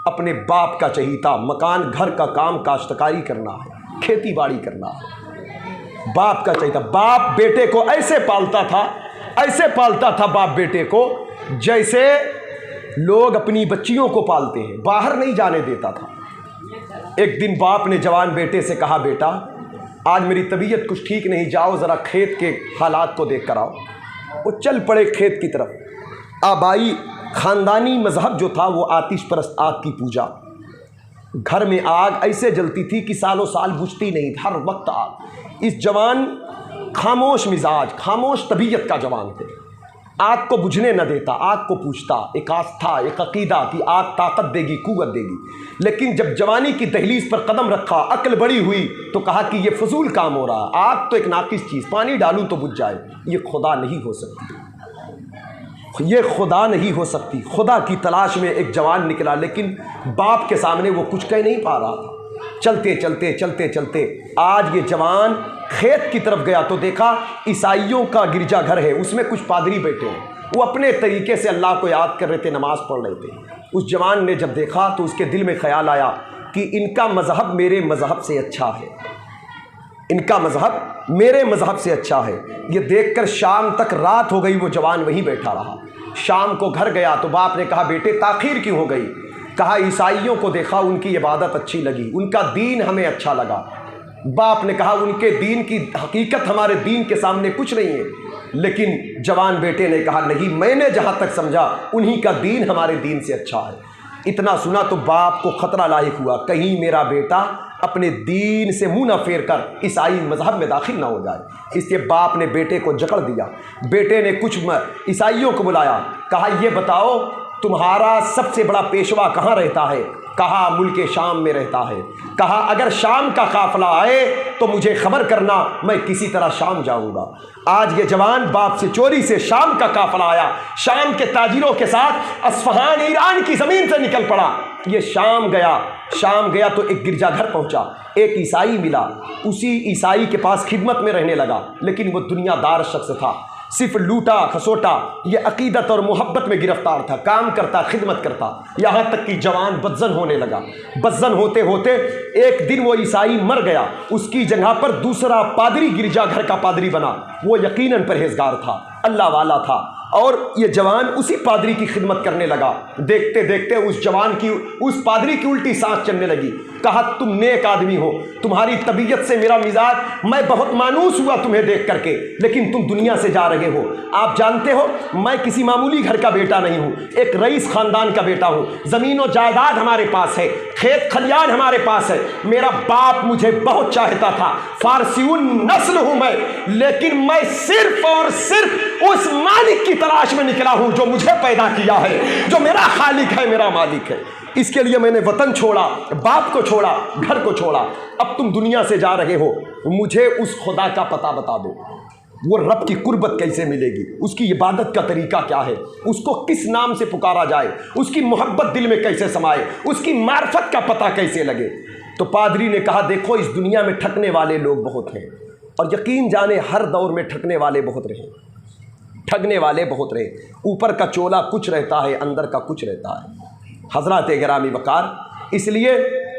अपने बाप का चहीता, मकान घर का काम काश्तकारी करना है, खेती बाड़ी करना है। बाप का चहीता, बाप बेटे को ऐसे पालता था, ऐसे पालता था बाप बेटे को जैसे लोग अपनी बच्चियों को पालते हैं, बाहर नहीं जाने देता था। एक दिन बाप ने जवान बेटे से कहा, बेटा आज मेरी तबीयत कुछ ठीक नहीं, जाओ ज़रा खेत के हालात को देख कर आओ। वो चल पड़े खेत की तरफ। आबाई ख़ानदानी मज़हब जो था वो आतिश परस्त, आग की पूजा। घर में आग ऐसे जलती थी कि सालों साल बुझती नहीं, हर वक्त आग। इस जवान खामोश मिजाज, खामोश तबीयत का जवान थे, आग को बुझने न देता, आग को पूछता, एक आस्था, एक अकीदा कि आग ताकत देगी, कुव्वत देगी। लेकिन जब जवानी की दहलीज पर कदम रखा, अक्ल बड़ी हुई, तो कहा कि ये फजूल काम हो रहा है, आग तो एक नाकिस चीज़, पानी डालूं तो बुझ जाए, ये खुदा नहीं हो सकती, ये खुदा नहीं हो सकती। खुदा की तलाश में एक जवान निकला, लेकिन बाप के सामने वो कुछ कह नहीं पा रहा था। चलते चलते चलते चलते आज ये जवान खेत की तरफ गया तो देखा ईसाइयों का गिरजाघर है, उसमें कुछ पादरी बैठे हैं, वो अपने तरीके से अल्लाह को याद कर रहे थे, नमाज पढ़ रहे थे। उस जवान ने जब देखा तो उसके दिल में ख्याल आया कि इनका मज़हब मेरे मज़हब से अच्छा है, इनका मज़हब मेरे मज़हब से अच्छा है। ये देखकर शाम तक रात हो गई, वो जवान वहीं बैठा रहा। शाम को घर गया तो बाप ने कहा, बेटे ताख़ीर क्यों हो गई? कहा, ईसाइयों को देखा, उनकी इबादत अच्छी लगी, उनका दीन हमें अच्छा लगा। बाप ने कहा, उनके दीन की हकीकत हमारे दीन के सामने कुछ नहीं है। लेकिन जवान बेटे ने कहा, नहीं, मैंने जहाँ तक समझा उन्हीं का दीन हमारे दीन से अच्छा है। इतना सुना तो बाप को ख़तरा लायक हुआ, कहीं मेरा बेटा अपने दीन से मुँह न फेर कर ईसाई मज़हब में दाखिल ना हो जाए। इसलिए बाप ने बेटे को जकड़ दिया। बेटे ने कुछ ईसाइयों को बुलाया, कहा, ये बताओ तुम्हारा सबसे बड़ा पेशवा कहाँ रहता है? कहा, मुल्क शाम में रहता है। कहा, अगर शाम का काफ़िला आए तो मुझे ख़बर करना, मैं किसी तरह शाम जाऊंगा। आज ये जवान बाप से चोरी से शाम का काफ़िला आया, शाम के ताजिरों के साथ अस्फ़हान ईरान की ज़मीन से निकल पड़ा। ये शाम गया तो एक गिरजाघर पहुंचा, एक ईसाई मिला, उसी ईसाई के पास खिदमत में रहने लगा। लेकिन वो दुनियादार शख्स था, सिर्फ लूटा खसोटा, ये अकीदत और मोहब्बत में गिरफ्तार था, काम करता, खिदमत करता, यहाँ तक कि जवान बदजन होने लगा। बदजन होते होते एक दिन वो ईसाई मर गया, उसकी जगह पर दूसरा पादरी गिरजाघर का पादरी बना। वो यकीनन परहेजगार था, अल्लाह वाला था, और ये जवान उसी पादरी की खिदमत करने लगा। देखते देखते उस पादरी की उल्टी सांस चलने लगी। कहा, तुम नेक आदमी हो, तुम्हारी तबीयत से मेरा मिजाज, मैं बहुत मानूस हुआ तुम्हें देख करके, लेकिन तुम दुनिया से जा रहे हो। आप जानते हो मैं किसी मामूली घर का बेटा नहीं हूँ, एक रईस खानदान का बेटा हूँ। ज़मीन और जायदाद हमारे पास है, खेत खलियान हमारे पास है, मेरा बाप मुझे बहुत चाहता था, फारसीउन नस्ल हूँ मैं, लेकिन मैं सिर्फ और सिर्फ उस मालिक की तलाश में निकला हूँ जो मुझे पैदा किया है, जो मेरा खालिक है, मेरा मालिक है। इसके लिए मैंने वतन छोड़ा, बाप को छोड़ा, घर को छोड़ा। अब तुम दुनिया से जा रहे हो, मुझे उस खुदा का पता बता दो, वो रब की कुर्बत कैसे मिलेगी, उसकी इबादत का तरीका क्या है, उसको किस नाम से पुकारा जाए, उसकी मोहब्बत दिल में कैसे समाए, उसकी मार्फत का पता कैसे लगे। तो पादरी ने कहा, देखो इस दुनिया में ठगने वाले लोग बहुत हैं, और यकीन जाने हर दौर में ठगने वाले बहुत रहे, ठगने वाले बहुत रहे। ऊपर का चोला कुछ रहता है, अंदर का कुछ रहता है। हज़रात गिरामी वक़ार, इसलिए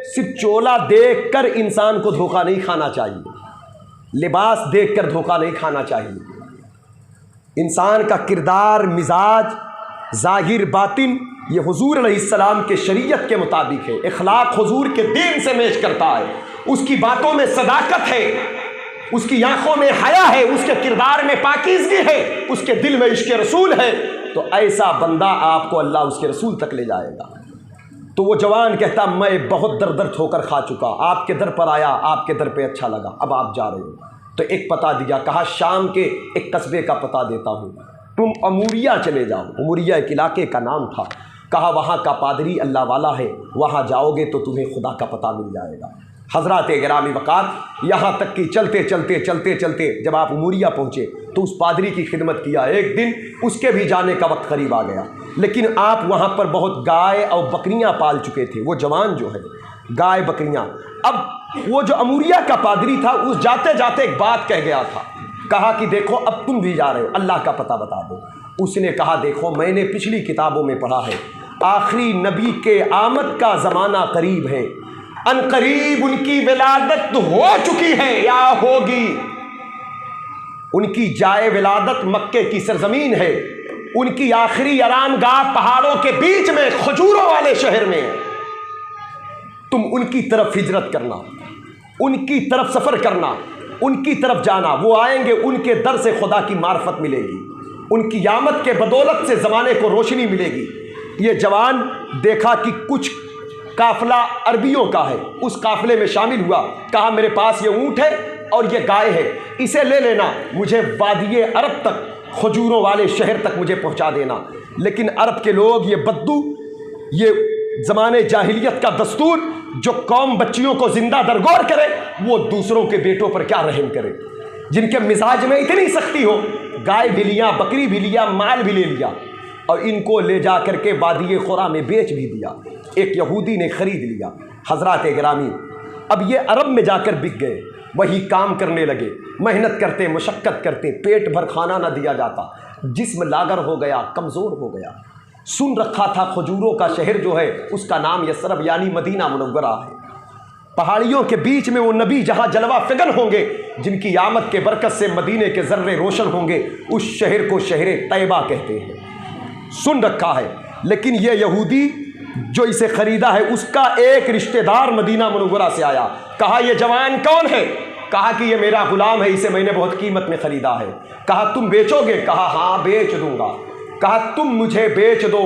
सिर्फ चोला देखकर इंसान को धोखा नहीं खाना चाहिए, लिबास देखकर धोखा नहीं खाना चाहिए। इंसान का किरदार, मिजाज, ज़ाहिर बातिन, ये हुजूर अलैहिस्सलाम के शरीयत के मुताबिक है। इखलाक हुजूर के दीन से मैच करता है, उसकी बातों में सदाकत है, उसकी आंखों में हया है, उसके किरदार में पाकीज़गी है, उसके दिल में इश्क़ रसूल है। तो ऐसा बंदा आपको अल्लाह उसके रसूल तक ले जाएगा। तो वो जवान कहता, मैं बहुत दर दर ठोकर खा चुका, आपके दर पर आया, आपके दर पे अच्छा लगा, अब आप जा रहे हो। तो एक पता दिया, कहा शाम के एक कस्बे का पता देता हूँ, तुम अमूरिया चले जाओ। अमूरिया एक इलाके का नाम था। कहा वहाँ का पादरी अल्लाह वाला है, वहाँ जाओगे तो तुम्हें खुदा का पता मिल जाएगा। हज़रात गिरामी वक़ार, यहाँ तक कि चलते चलते चलते चलते जब आप उमूरिया पहुँचे तो उस पादरी की खिदमत किया। एक दिन उसके भी जाने का वक्त करीब आ गया, लेकिन आप वहाँ पर बहुत गाय और बकरियाँ पाल चुके थे। वो जवान जो है, गाय बकरियाँ। अब वो जो अमूरिया का पादरी था, उस जाते जाते एक बात कह गया था। कहा कि देखो अब तुम भी जा रहे हो, अल्लाह का पता बता दो। उसने कहा, देखो मैंने पिछली किताबों में पढ़ा है, आखिरी नबी के आमद का ज़माना करीब है, अनकरीब उनकी विलादत हो चुकी है या होगी। उनकी जाए विलादत मक्के की सरजमीन है, उनकी आखिरी आरामगाह पहाड़ों के बीच में खजूरों वाले शहर में है। तुम उनकी तरफ हिजरत करना, उनकी तरफ सफ़र करना, उनकी तरफ जाना। वो आएंगे, उनके दर से खुदा की मार्फत मिलेगी, उनकी आमद के बदौलत से ज़माने को रोशनी मिलेगी। ये जवान देखा कि कुछ काफिला अरबियों का है, उस काफिले में शामिल हुआ। कहा मेरे पास ये ऊँट है और ये गाय है, इसे ले लेना, मुझे वादिये अरब तक, खजूरों वाले शहर तक मुझे पहुंचा देना। लेकिन अरब के लोग, ये बद्दू, ये ज़माने जाहिलियत का दस्तूर, जो कौम बच्चियों को जिंदा दरगोर करे, वो दूसरों के बेटों पर क्या रहम करे। जिनके मिजाज में इतनी सख्ती हो, गाय भी लिया, बकरी भी लिया, माल भी ले लिया, और इनको ले जा करके वादिये खुरा में बेच भी दिया। एक यहूदी ने ख़रीद लिया। हज़रात गिरामी, अब ये अरब में जाकर बिक गए, वही काम करने लगे, मेहनत करते, मशक्क़त करते, पेट भर खाना ना दिया जाता, जिस्म लागर हो गया, कमज़ोर हो गया। सुन रखा था खजूरों का शहर जो है उसका नाम यसरब यानी मदीना मुनव्वरा है। पहाड़ियों के बीच में वो नबी जहाँ जलवा फिगन होंगे, जिनकी आमद के बरकत से मदीने के ज़र्रे रोशन होंगे, उस शहर को शहर तैयबा कहते हैं। सुन रखा है। लेकिन ये यहूदी जो इसे ख़रीदा है, उसका एक रिश्तेदार मदीना मुनव्वरा से आया। कहा ये जवान कौन है? कहा कि ये मेरा ग़ुलाम है, इसे मैंने बहुत कीमत में ख़रीदा है। कहा तुम बेचोगे? कहा हाँ बेच दूँगा। कहा तुम मुझे बेच दो,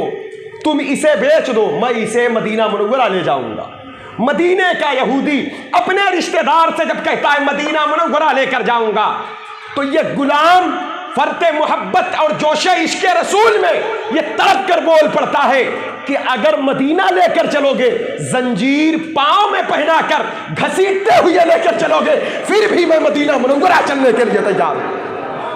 तुम इसे बेच दो, मैं इसे मदीना मुनव्वरा ले जाऊँगा। मदीने का यहूदी अपने रिश्तेदार से जब कहता है मदीना मुनव्वरा लेकर जाऊँगा, तो ये ग़ुलाम फ़र्ते मोहब्बत और जोशे इश्क़ रसूल में ये तड़प कर बोल पड़ता है कि अगर मदीना लेकर चलोगे, जंजीर पाँव में पहना कर घसीटते हुए लेकर चलोगे, फिर भी मैं मदीना मुनव्वरा चलने के लिए तैयार हूँ,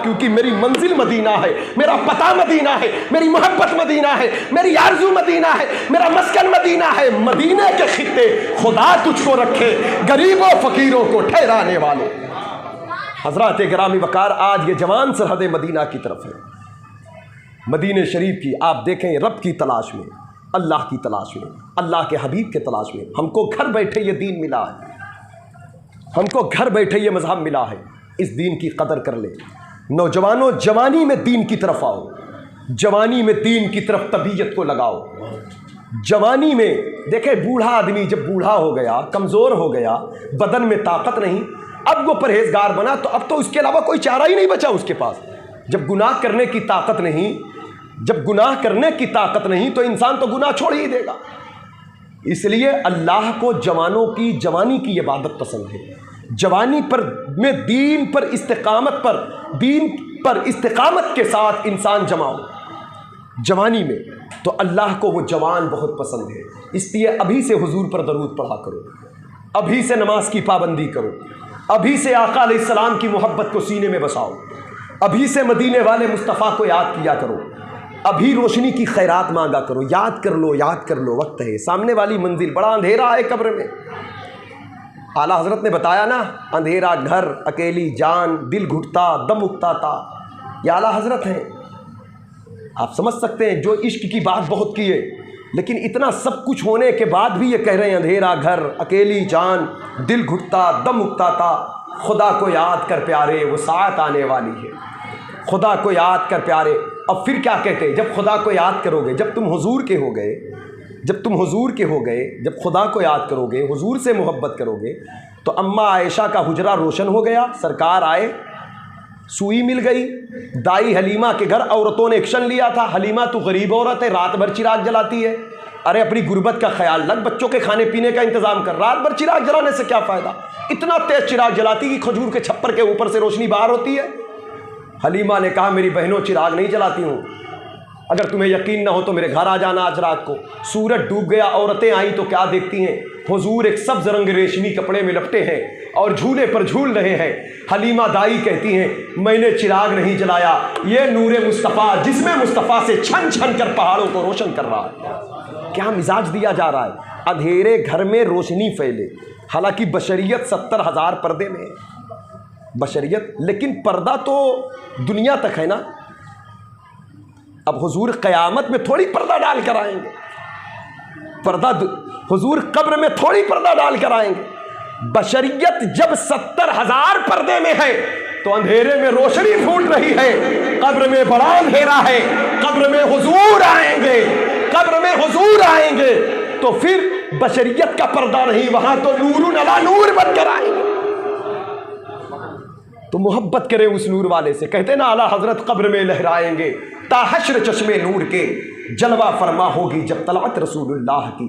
क्योंकि मेरी मंजिल मदीना है, मेरा पता मदीना है, मेरी मोहब्बत मदीना है, मेरी आरज़ू मदीना है, मेरा मस्कन मदीना है। मदीने के खित्ते खुदा तुझको रखे, गरीबों फ़कीरों को ठहराने वाले। हज़रात गिरामी वक़ार, आज ये जवान सरहद मदीना की तरफ है, मदीने शरीफ की। आप देखें, रब की तलाश में, अल्लाह की तलाश में, अल्लाह के हबीब के तलाश में। हमको घर बैठे ये दीन मिला है, हमको घर बैठे ये मज़हब मिला है। इस दीन की कदर कर ले। नौजवानों, जवानी में दीन की तरफ आओ, जवानी में दीन की तरफ तबीयत को लगाओ। जवानी में देखे, बूढ़ा आदमी जब बूढ़ा हो गया, कमज़ोर हो गया, बदन में ताकत नहीं, अब वो परहेजगार बना तो अब तो उसके अलावा कोई चारा ही नहीं बचा उसके पास। जब गुनाह करने की ताकत नहीं, जब गुनाह करने की ताकत नहीं तो इंसान तो गुनाह छोड़ ही देगा। इसलिए अल्लाह को जवानों की जवानी की इबादत पसंद है। जवानी पर में दीन पर इस्तिकामत पर, दीन पर इस्तिकामत के साथ इंसान जमाओ जवानी में, तो अल्लाह को वो जवान बहुत पसंद है। इसलिए अभी से हुजूर पर दरूद पढ़ा करो, अभी से नमाज की पाबंदी करो, अभी से आका अलैहिस्सलाम की मोहब्बत को सीने में बसाओ, अभी से मदीने वाले मुस्तफ़ा को याद किया करो, अभी रोशनी की खैरात मांगा करो। याद कर लो, याद कर लो, वक्त है। सामने वाली मंजिल, बड़ा अंधेरा है कब्र में। आला हजरत ने बताया ना, अंधेरा घर, अकेली जान, दिल घुटता, दम उठता था। ये आला हजरत हैं। आप समझ सकते हैं, जो इश्क की बात बहुत की है, लेकिन इतना सब कुछ होने के बाद भी ये कह रहे हैं, अंधेरा घर, अकेली जान, दिल घुटता, दम उठता था। खुदा को याद कर प्यारे, वो साथ आने वाली है। खुदा को याद कर प्यारे। अब फिर क्या कहते हैं, जब खुदा को याद करोगे, जब तुम हुजूर के हो गए, जब तुम हुजूर के हो गए, जब खुदा को याद करोगे, हुजूर से मोहब्बत करोगे, तो अम्मा आयशा का हुजरा रोशन हो गया। सरकार आए, सुई मिल गई। दाई हलीमा के घर औरतों ने एक्शन लिया था, हलीमा तू गरीब औरत है, रात भर चिराग जलाती है, अरे अपनी गुर्बत का ख्याल रख, बच्चों के खाने पीने का इंतजाम कर। रात भर चिराग जलाने से क्या फ़ायदा? इतना तेज चिराग जलाती कि खजूर के छप्पर के ऊपर से रोशनी बाहर होती है। हलीमा ने कहा, मेरी बहनों, चिराग नहीं जलाती हूँ, अगर तुम्हें यकीन ना हो तो मेरे घर आ जाना आज रात को। सूरज डूब गया, औरतें आई तो क्या देखती हैं, हुजूर एक सब्ज रंग रेशमी कपड़े में लपटे हैं और झूले पर झूल रहे हैं। हलीमा दाई कहती हैं, मैंने चिराग नहीं जलाया, ये नूरे मुस्तफ़ा जिसमें मुस्तफ़ा से छन छन कर पहाड़ों को रोशन कर रहा है। क्या मिजाज दिया जा रहा है, अंधेरे घर में रोशनी फैले। हालांकि बशरियत 70,000 पर्दे में है, बशरियत, लेकिन पर्दा तो दुनिया तक है ना। अब हुजूर क़यामत में थोड़ी पर्दा डाल कर आएंगे, पर्दा हुजूर कब्र में थोड़ी पर्दा डाल कर आएंगे। बशरियत जब 70,000 पर्दे में है तो अंधेरे में रोशनी फूट रही है। कब्र में बड़ा अंधेरा है, कब्र में हुजूर आएंगे, कब्र में हुजूर आएंगे तो फिर बशरियत का पर्दा नहीं, वहां तो नूरुन अला नूर बनकर आएंगे। तो मोहब्बत करें उस नूर वाले से। कहते ना, आला हजरत कब्र में लहराएंगे, ताहश्र चश्मे नूर के जलवा फरमा होगी जब तलअत रसूलुल्लाह की।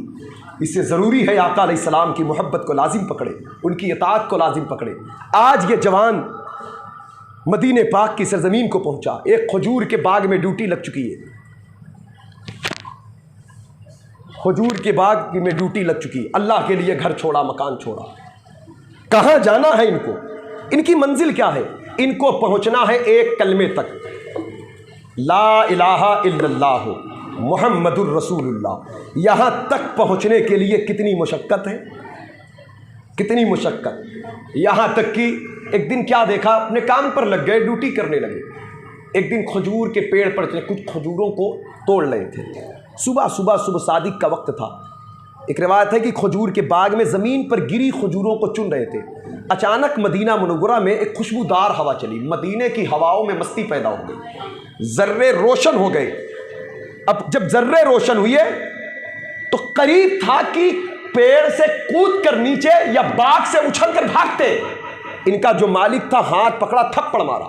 इससे ज़रूरी है आका अलैहिस्सलाम की मोहब्बत को लाजिम पकड़े, उनकी इताअत को लाजिम पकड़े। आज ये जवान मदीने पाक की सरजमीन को पहुंचा, एक खजूर के बाग में ड्यूटी लग चुकी है, खजूर के बाग में ड्यूटी लग चुकी। अल्लाह के लिए घर छोड़ा, मकान छोड़ा, कहाँ जाना है इनको, इनकी मंजिल क्या है? इनको पहुंचना है एक कलमे तक, ला इलाहा इल्लल्लाह मुहम्मदुर रसूलुल्लाह। यहाँ तक पहुँचने के लिए कितनी मुशक्क़त है, कितनी मुशक्क़त। यहाँ तक कि एक दिन क्या देखा, अपने काम पर लग गए, ड्यूटी करने लगे। एक दिन खजूर के पेड़ पर कुछ खजूरों को तोड़ रहे थे। सुबह सुबह सुबह सादिक का वक्त था। एक रिवायत है कि खजूर के बाग में ज़मीन पर गिरी खजूरों को चुन रहे थे। अचानक मदीना मुनव्वरा में एक खुशबूदार हवा चली। मदीने की हवाओं में मस्ती पैदा हो गई, जर्रे रोशन हो गए। अब जब जर्रे रोशन हुए तो करीब था कि पेड़ से कूद कर नीचे या बाग से उछल कर भागते। इनका जो मालिक था हाथ पकड़ा, थप्पड़ मारा,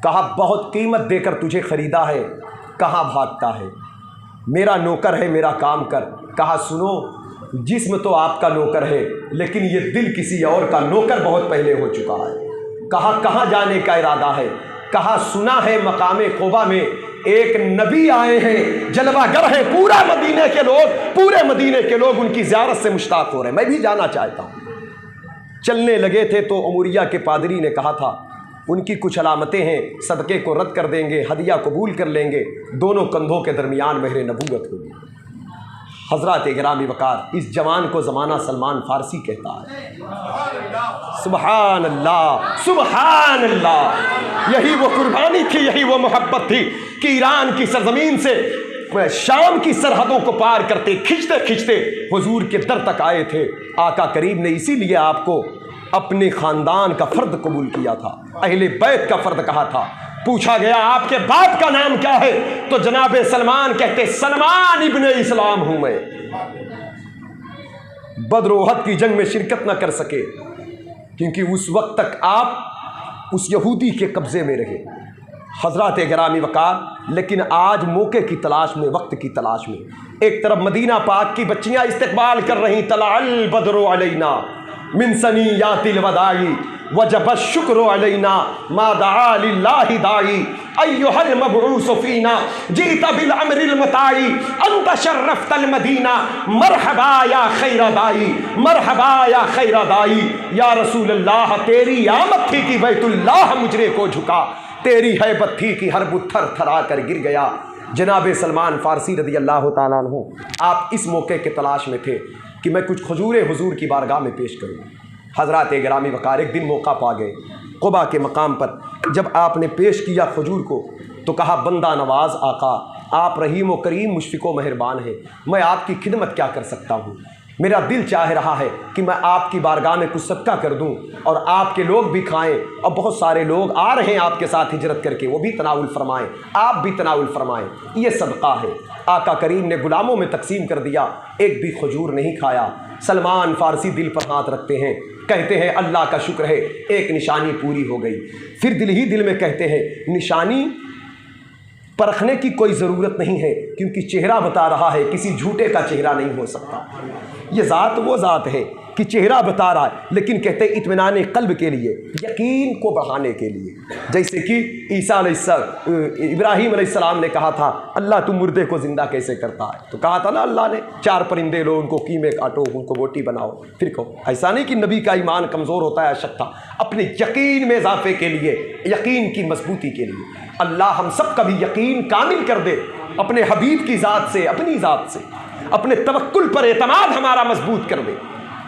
कहा बहुत कीमत देकर तुझे खरीदा है, कहाँ भागता है, मेरा नौकर है, मेरा काम कर। कहा सुनो, जिस्म तो आपका नौकर है लेकिन ये दिल किसी और का नौकर बहुत पहले हो चुका है। कहा कहाँ जाने का इरादा है? कहा सुना है मकामे क़ुबा में एक नबी आए हैं, जलवागर है, पूरा मदीने के लोग, पूरे मदीने के लोग उनकी ज़ियारत से मुश्ताक हो रहे हैं, मैं भी जाना चाहता हूँ। चलने लगे थे तो उमरिया के पादरी ने कहा था उनकी कुछ अलामतें हैं, सदक़े को रद्द कर देंगे, हदिया कबूल कर लेंगे, दोनों कंधों के दरमियान महर नबूवत होगी। हज़रात गिरामी वक़ार, इस जवान को ज़माना सलमान फ़ारसी कहता है। सुबहान अल्लाह, सुबहान अल्लाह। यही वो कुर्बानी थी, यही वो मोहब्बत थी कि ईरान की सरजमीन से शाम की सरहदों को पार करते खिंचते खिंचते हुजूर के दर तक आए थे। आका करीम ने इसीलिए आपको अपने ख़ानदान का फ़र्द कबूल किया था, अहले बैत का फ़र्द कहा था। पूछा गया आपके बाप का नाम क्या है, तो जनाब सलमान कहते सलमान इब्ने इस्लाम हूं मैं। बद्र उहद की जंग में शिरकत न कर सके क्योंकि उस वक्त तक आप उस यहूदी के कब्जे में रहे, हज़रात गिरामी वक़ार। लेकिन आज मौके की तलाश में, वक्त की तलाश में, एक तरफ मदीना पाक की बच्चियां इस्तकबाल कर रही, तलाअल बद्रु अलैना मिन सनियातिल वदाई वजब शुक्र अलैना मा दआ लिल्लाहि दाई अय्युहल मबऊस फीना जीता बिल अमरिल मताई अंत शर्रफ्तल मदीना मरहबा या खैर दाई, मरहबा या खैर दाई। या रसूल अल्लाह, तेरी आमद थी कि बैतुल्लाह मुजरे को झुका, तेरी हैबत थी कि हर बुत्थर थरा कर गिर गया। जनाब सलमान फ़ारसी रज़ी अल्लाह ताला अन्हु, आप इस मौके के तलाश में थे कि मैं कुछ खजूर हुजूर की बारगाह में पेश करूँ। हज़रात गिरामी वक़ार एक दिन मौका पा गए क़ुबा के मकाम पर। जब आपने पेश किया खजूर को तो कहा, बंदा नवाज आका, आप रहीम व करीम मुशफ़िक़ व मेहरबान हैं, मैं आपकी खिदमत क्या कर सकता हूँ। मेरा दिल चाह रहा है कि मैं आपकी बारगाह में कुछ सदका कर दूं और आपके लोग भी खाएं, और बहुत सारे लोग आ रहे हैं आपके साथ हिजरत करके, वो भी तनाउल फरमाएं, आप भी तनाउल फरमाएं, ये सदका है। आका करीम ने गुलामों में तकसीम कर दिया, एक भी खजूर नहीं खाया। सलमान फ़ारसी दिल पर हाथ रखते हैं, कहते हैं अल्लाह का शुक्र है, एक निशानी पूरी हो गई। फिर दिल ही दिल में कहते हैं, निशानी परखने की कोई ज़रूरत नहीं है क्योंकि चेहरा बता रहा है, किसी झूठे का चेहरा नहीं हो सकता। ये ज़ात वो ज़ात है कि चेहरा बता रहा है, लेकिन कहते हैं इत्मीनान क़ल्ब के लिए, यकीन को बढ़ाने के लिए। जैसे कि इब्राहीम अलैहिस्सलाम ने कहा था, अल्लाह तुम मुर्दे को ज़िंदा कैसे करता है, तो कहा था ना अल्लाह ने, 4 परिंदे लो, उनको कीमे काटो, उनको रोटी बनाओ, फिर कहो। ऐसा नहीं कि नबी का ईमान कमज़ोर होता है, अशक था, अपने यकीन में इजाफे के लिए, यकीन की मजबूती के लिए। अल्लाह हम सब का भी यकीन कामिल कर दे अपने हबीब की ज़ात से, अपनी ज़ात से, अपने तवक्कुल पर एतमाद हमारा मजबूत कर दे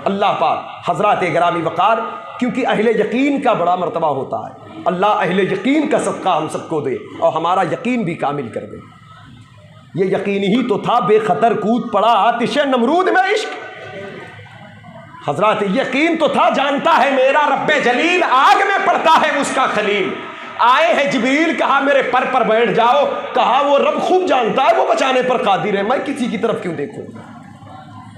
अल्लाह पाक। हज़रात गिरामी वक़ार, क्योंकि अहले यकीन का बड़ा मर्तबा होता है, अल्लाह अहले यकीन का सदका हम सबको दे और हमारा यकीन भी कामिल कर दे। ये यकीन ही तो था बेखतर कूद पड़ा आतिश नमरूद में इश्क। हज़रात यकीन तो था, जानता है मेरा रब्बे जलील, आग में पड़ता है उसका खलील। आए हैं जिब्रील, कहा मेरे पर बैठ जाओ, कहा वो रब खूब जानता है, वो बचाने पर कादिर है, मैं किसी की तरफ क्यों देखूं।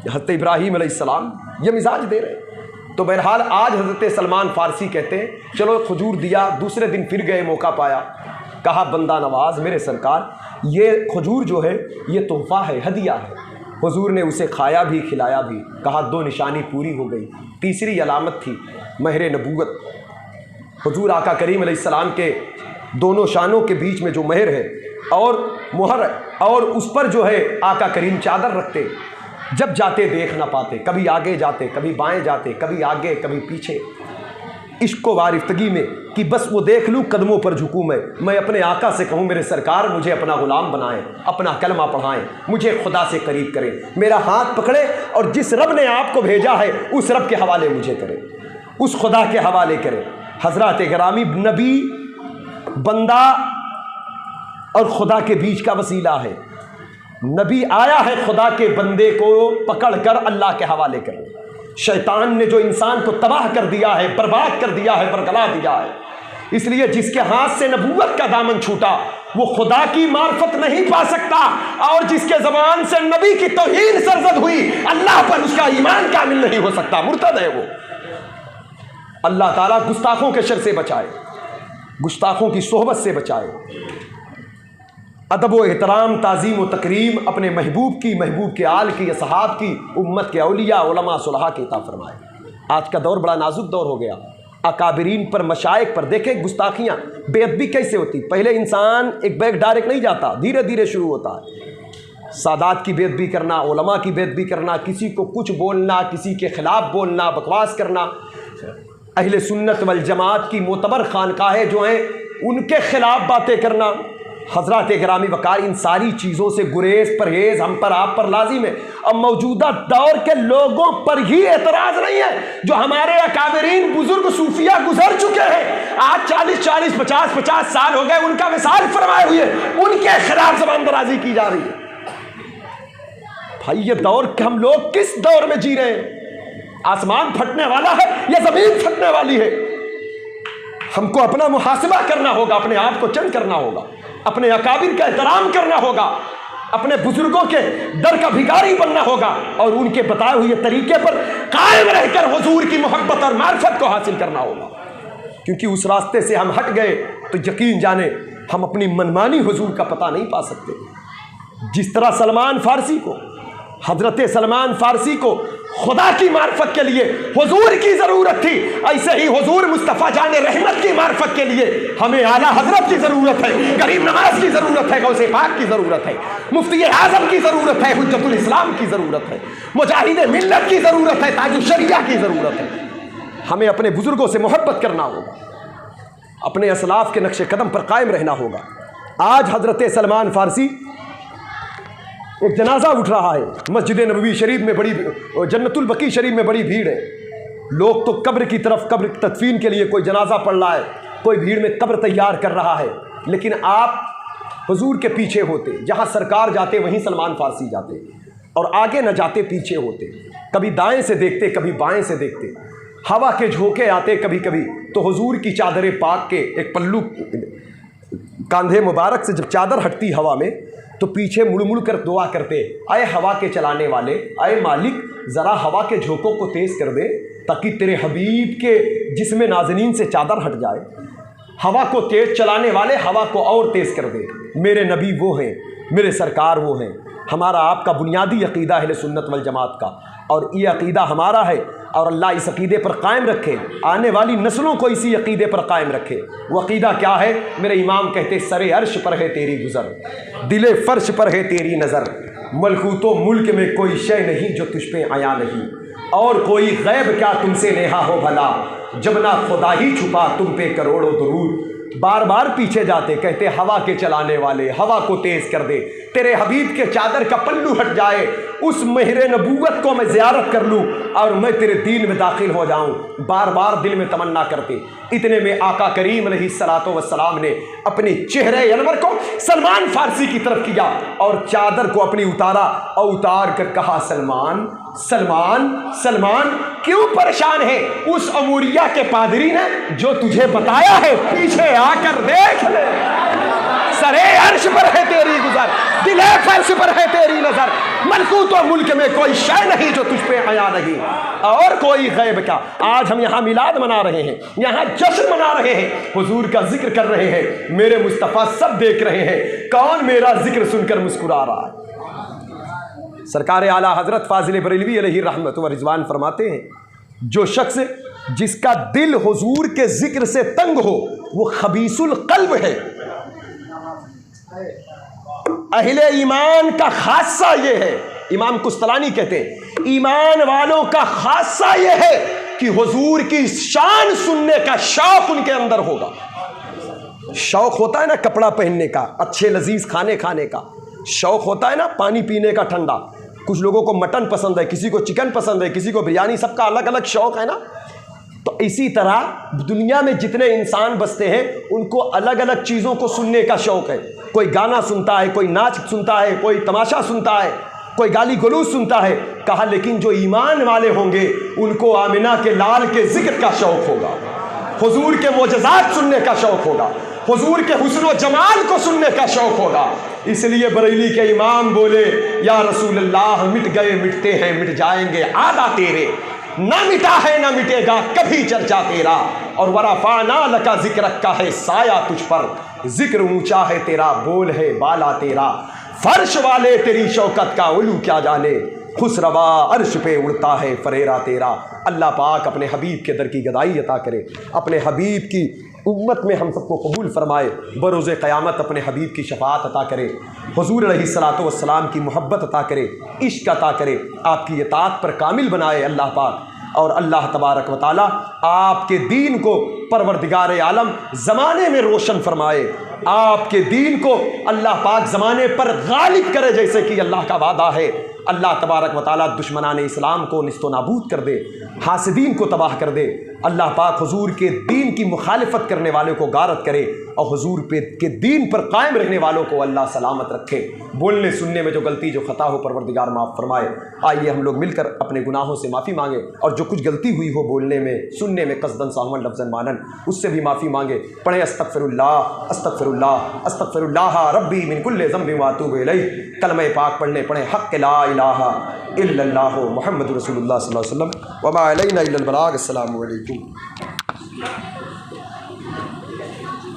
हज़रत इब्राहीम अलैहिस्सलाम ये मिजाज दे रहे। तो बहरहाल आज हज़रत सलमान फ़ारसी कहते हैं, चलो खजूर दिया, दूसरे दिन फिर गए, मौका पाया, कहा बंदा नवाज मेरे सरकार, ये खजूर जो है ये तोहफ़ा है, हदिया है। हुजूर ने उसे खाया भी, खिलाया भी। कहा 2 निशानी पूरी हो गई। तीसरी अलामत थी महर नबूवत। हुजूर आका करीम अलैहिस्सलाम के दोनों शानों के बीच में जो महर है और मुहर है, और उस पर जो है आका करीम चादर रखते, जब जाते देख ना पाते, कभी आगे जाते, कभी बाएं जाते, कभी आगे, कभी पीछे, इश्क़ व वारिफ्तगी में कि बस वो देख लूँ, कदमों पर झुकूँ मैं अपने आका से कहूँ मेरे सरकार मुझे अपना ग़ुलाम बनाएं, अपना कलमा पढ़ाएं, मुझे खुदा से करीब करें, मेरा हाथ पकड़े और जिस रब ने आपको भेजा है उस रब के हवाले मुझे करें, उस खुदा के हवाले करें। हज़रात गिरामी, नबी बंदा और खुदा के बीच का वसीला है। नबी आया है खुदा के बंदे को पकड़कर अल्लाह के हवाले करने। शैतान ने जो इंसान को तबाह कर दिया है, बर्बाद कर दिया है, बरगला दिया है, इसलिए जिसके हाथ से नबूवत का दामन छूटा वो खुदा की मार्फत नहीं पा सकता, और जिसके ज़बान से नबी की तौहीन सरजद हुई, अल्लाह पर उसका ईमान कामिल नहीं हो सकता, मुर्तद है वो। अल्लाह ताला गुस्ताखों के शर से बचाए, गुस्ताखों की सोहबत से बचाए। अदब व एहतराम, ताज़ीम व तकरीम अपने महबूब की, महबूब के आल की, असहाब की, उम्मत के औलिया उलमा सुलहा के अता फरमाए। आज का दौर बड़ा नाजुक दौर हो गया। अकाबिरीन पर, मशाइख पर देखें गुस्ताखियाँ, बेअदबी कैसे होती। पहले इंसान एक बैग डायरेक्ट नहीं जाता, धीरे धीरे शुरू होता है। सादात की बेअदबी करना, उलमा की बेअदबी करना, किसी को कुछ बोलना, किसी के ख़िलाफ़ बोलना, बकवास करना। अहले सुन्नत वल जमात की मोतबर खानकाहें जो हैं उनके ख़िलाफ़ बातें करना, हजरात गिरामी वकार, इन सारी चीज़ों से गुरेज परहेज हम पर आप पर लाजिम है। अब मौजूदा दौर के लोगों पर ही एतराज़ नहीं है, जो हमारे अकाबरीन बुजुर्ग सूफिया गुजर चुके हैं, आज 40-40, 50-50 साल हो गए उनका विसाल फरमाए हुए, उनके खिलाफ ज़बान दराजी की जा रही है। भाई ये दौर हम लोग किस दौर में जी रहे हैं? आसमान फटने वाला है या ज़मीन फटने वाली है? हमको अपना मुहासिबा करना होगा, अपने आप को चंद करना होगा, अपने अकाबिर का एहतराम करना होगा, अपने बुजुर्गों के दर का भिखारी बनना होगा और उनके बताए हुए तरीके पर कायम रहकर हुजूर की मोहब्बत और मार्फत को हासिल करना होगा। क्योंकि उस रास्ते से हम हट गए तो यकीन जाने हम अपनी मनमानी हुजूर का पता नहीं पा सकते। जिस तरह सलमान फारसी को, हजरत सलमान फारसी को खुदा की मार्फत के लिए हुजूर की ज़रूरत थी, ऐसे ही हुजूर मुस्तफ़ा जान रहमत की मार्फत के लिए हमें आला हजरत की ज़रूरत है, गरीब नवाज की ज़रूरत है, गौसे पाक की ज़रूरत है, मुफ्ती आज़म की ज़रूरत है, हुज्जतुल इस्लाम की ज़रूरत है, मुजाहिद मिल्लत की ज़रूरत है, ताजुल शरिया की ज़रूरत है। हमें अपने बुज़ुर्गों से मोहब्बत करना होगा, अपने असलाफ के नक्शे कदम पर कायम रहना होगा। आज हजरत सलमान फारसी एक जनाजा उठ रहा है, मस्जिद नबवी शरीफ में बड़ी, जन्नतुल बकी शरीफ में बड़ी भीड़ है। लोग तो कब्र की तरफ, कब्र की तदफीन के लिए कोई जनाजा पढ़ रहा है, कोई भीड़ में कब्र तैयार कर रहा है, लेकिन आप हुजूर के पीछे होते, जहाँ सरकार जाते वहीं सलमान फारसी जाते, और आगे न जाते पीछे होते, कभी दाएं से देखते कभी बाएं से देखते, हवा के झोंके आते कभी कभी तो हुजूर की चादर पाक के एक पल्लू कांधे मुबारक से जब चादर हटती हवा में तो पीछे मुड़ मुड़ कर दुआ करते, आए हवा के चलाने वाले, आए मालिक ज़रा हवा के झोंकों को तेज़ कर दे ताकि तेरे हबीब के जिस्म नाज़नीन से चादर हट जाए। हवा को तेज़ चलाने वाले हवा को और तेज़ कर दे। मेरे नबी वो हैं, मेरे सरकार वो हैं। हमारा आपका बुनियादी अक़ीदा अहले सुन्नत वल जमात का, और ये अक़ीदा हमारा है, और अल्लाह इस अक़ीदे पर कायम रखे, आने वाली नस्लों को इसी अक़ीदे पर कायम रखे। वो अक़ीदा क्या है? मेरे इमाम कहते, सरे अर्श पर है तेरी गुज़र, दिले फ़र्श पर है तेरी नज़र, मलकूतो मुल्क में कोई शय नहीं जो तुझ पे आया नहीं, और कोई गैब क्या तुमसे नेहा हो भला, जब ना खुदा ही छुपा तुम पे करोड़ों दुरूद। बार बार पीछे जाते, कहते हवा के चलाने वाले हवा को तेज़ कर दे, तेरे हबीब के चादर का पल्लू हट जाए, उस महरे नबूवत को मैं ज़ियारत कर लूँ और मैं तेरे दीन में दाखिल हो जाऊँ। बार बार दिल में तमन्ना करते। इतने में आका करीम अलैहिस्सलातु वस्सलाम ने अपने चेहरे अनवर को सलमान फारसी की तरफ किया और चादर को अपनी उतारा और उतार कर कहा, सलमान सलमान सलमान क्यों परेशान है? उस अमूरिया के पादरी ने जो तुझे बताया है, पीछे आकर देख ले। सरे अर्श पर है तेरी गुजर, दिले फर्श पर है तेरी नजर, मलकूत व मुल्क में कोई शय नहीं जो तुझ पे आया नहीं, और कोई गैब क्या। आज हम यहाँ मिलाद मना रहे हैं, यहाँ जश्न मना रहे हैं, हुजूर का जिक्र कर रहे हैं, मेरे मुस्तफ़ा सब देख रहे हैं, कौन मेरा जिक्र सुनकर मुस्कुरा रहा है। सरकार आला हजरत फाजिल बरेलवी अलैहि रहमत व रिजवान फरमाते हैं, जो शख्स जिसका दिल हुजूर के जिक्र से तंग हो वो खबीसुल कल्ब है। अहले ईमान का खासा ये है, इमाम कुस्तलानी कहते हैं, ईमान वालों का खासा ये है कि हुजूर की शान सुनने का शौक उनके अंदर होगा। शौक होता है ना कपड़ा पहनने का, अच्छे लजीज खाने खाने का, शौक होता है ना पानी पीने का ठंडा। कुछ लोगों को मटन पसंद है, किसी को चिकन पसंद है, किसी को बिरयानी, सबका अलग अलग शौक है ना। तो इसी तरह दुनिया में जितने इंसान बसते हैं उनको अलग अलग चीज़ों को सुनने का शौक़ है। कोई गाना सुनता है, कोई नाच सुनता है, कोई तमाशा सुनता है, कोई गाली गलूज सुनता है। कहा लेकिन जो ईमान वाले होंगे उनको आमिना के लाल के जिक्र का शौक़ होगा, हुजूर के मोजज़ात सुनने का शौक़ होगा, हुजूर के हुस्न व जमाल को सुनने का शौक़ होगा। इसलिए बरेली के इमाम बोले, या रसूल अल्लाह मिट गए मिटते हैं मिट जाएंगे आदा तेरे, ना मिटा है ना मिटेगा कभी चर्चा तेरा, और वरफ़ाना लका जिक्र रखा है साया तुझ पर, जिक्र ऊंचा है तेरा बोल है बाला तेरा, फर्श वाले तेरी शौकत का उलू क्या जाने, खुसरवा अर्श पे उड़ता है फरेरा तेरा। अल्लाह पाक अपने हबीब के दर की गदाई अता करे, अपने हबीब की उम्मत में हम सबको कबूल फरमाए, बरोज़े क़यामत अपने हबीब की शफ़ाअत अता करे, हुज़ूर अलैहिस्सलातु वस्सलाम की मोहब्बत अता करे, इश्क अता करे, आपकी इताअत पर कामिल बनाए अल्लाह पाक। और अल्लाह तबारक व तआला आपके दीन को परवरदिगार आलम ज़माने में रोशन फरमाए, आपके दीन को अल्लाह पाक ज़माने पर गालिब करे, जैसे कि अल्लाह का वादा है। अल्लाह तबारक व तआला दुश्मनाने इस्लाम को निस्तो नाबूद कर दे, हासिदीन को तबाह कर दे। अल्लाह पाक हुजूर के दीन की मुखालिफत करने वालों को गारत करे और हुजूर के दीन पर कायम रहने वालों को अल्लाह सलामत रखे। बोलने सुनने में जो गलती जो ख़ता हो परवरदिगार माफ़ फरमाए। आइए हम लोग मिलकर अपने गुनाहों से माफ़ी मांगे और जो कुछ गलती हुई हो बोलने में सुनने में कसदन साहवन लफ्ज़न मानन, उससे भी माफ़ी मांगे। पढ़े अस्तगफिरुल्लाह अस्तगफिरुल्लाह अस्तगफिरुल्लाह रब्बी मिन कुल्लि ज़ंबिन व अतूबु इलैह। कलमे पाक पढ़ने पढ़े हक़ ला इलाहा इल्लल्लाह मुहम्मदुर रसूलुल्लाह सल्लल्लाहु अलैहि वसल्लम व मा अलैना इल्लल बलाग। अस्सलामु अलैकुम।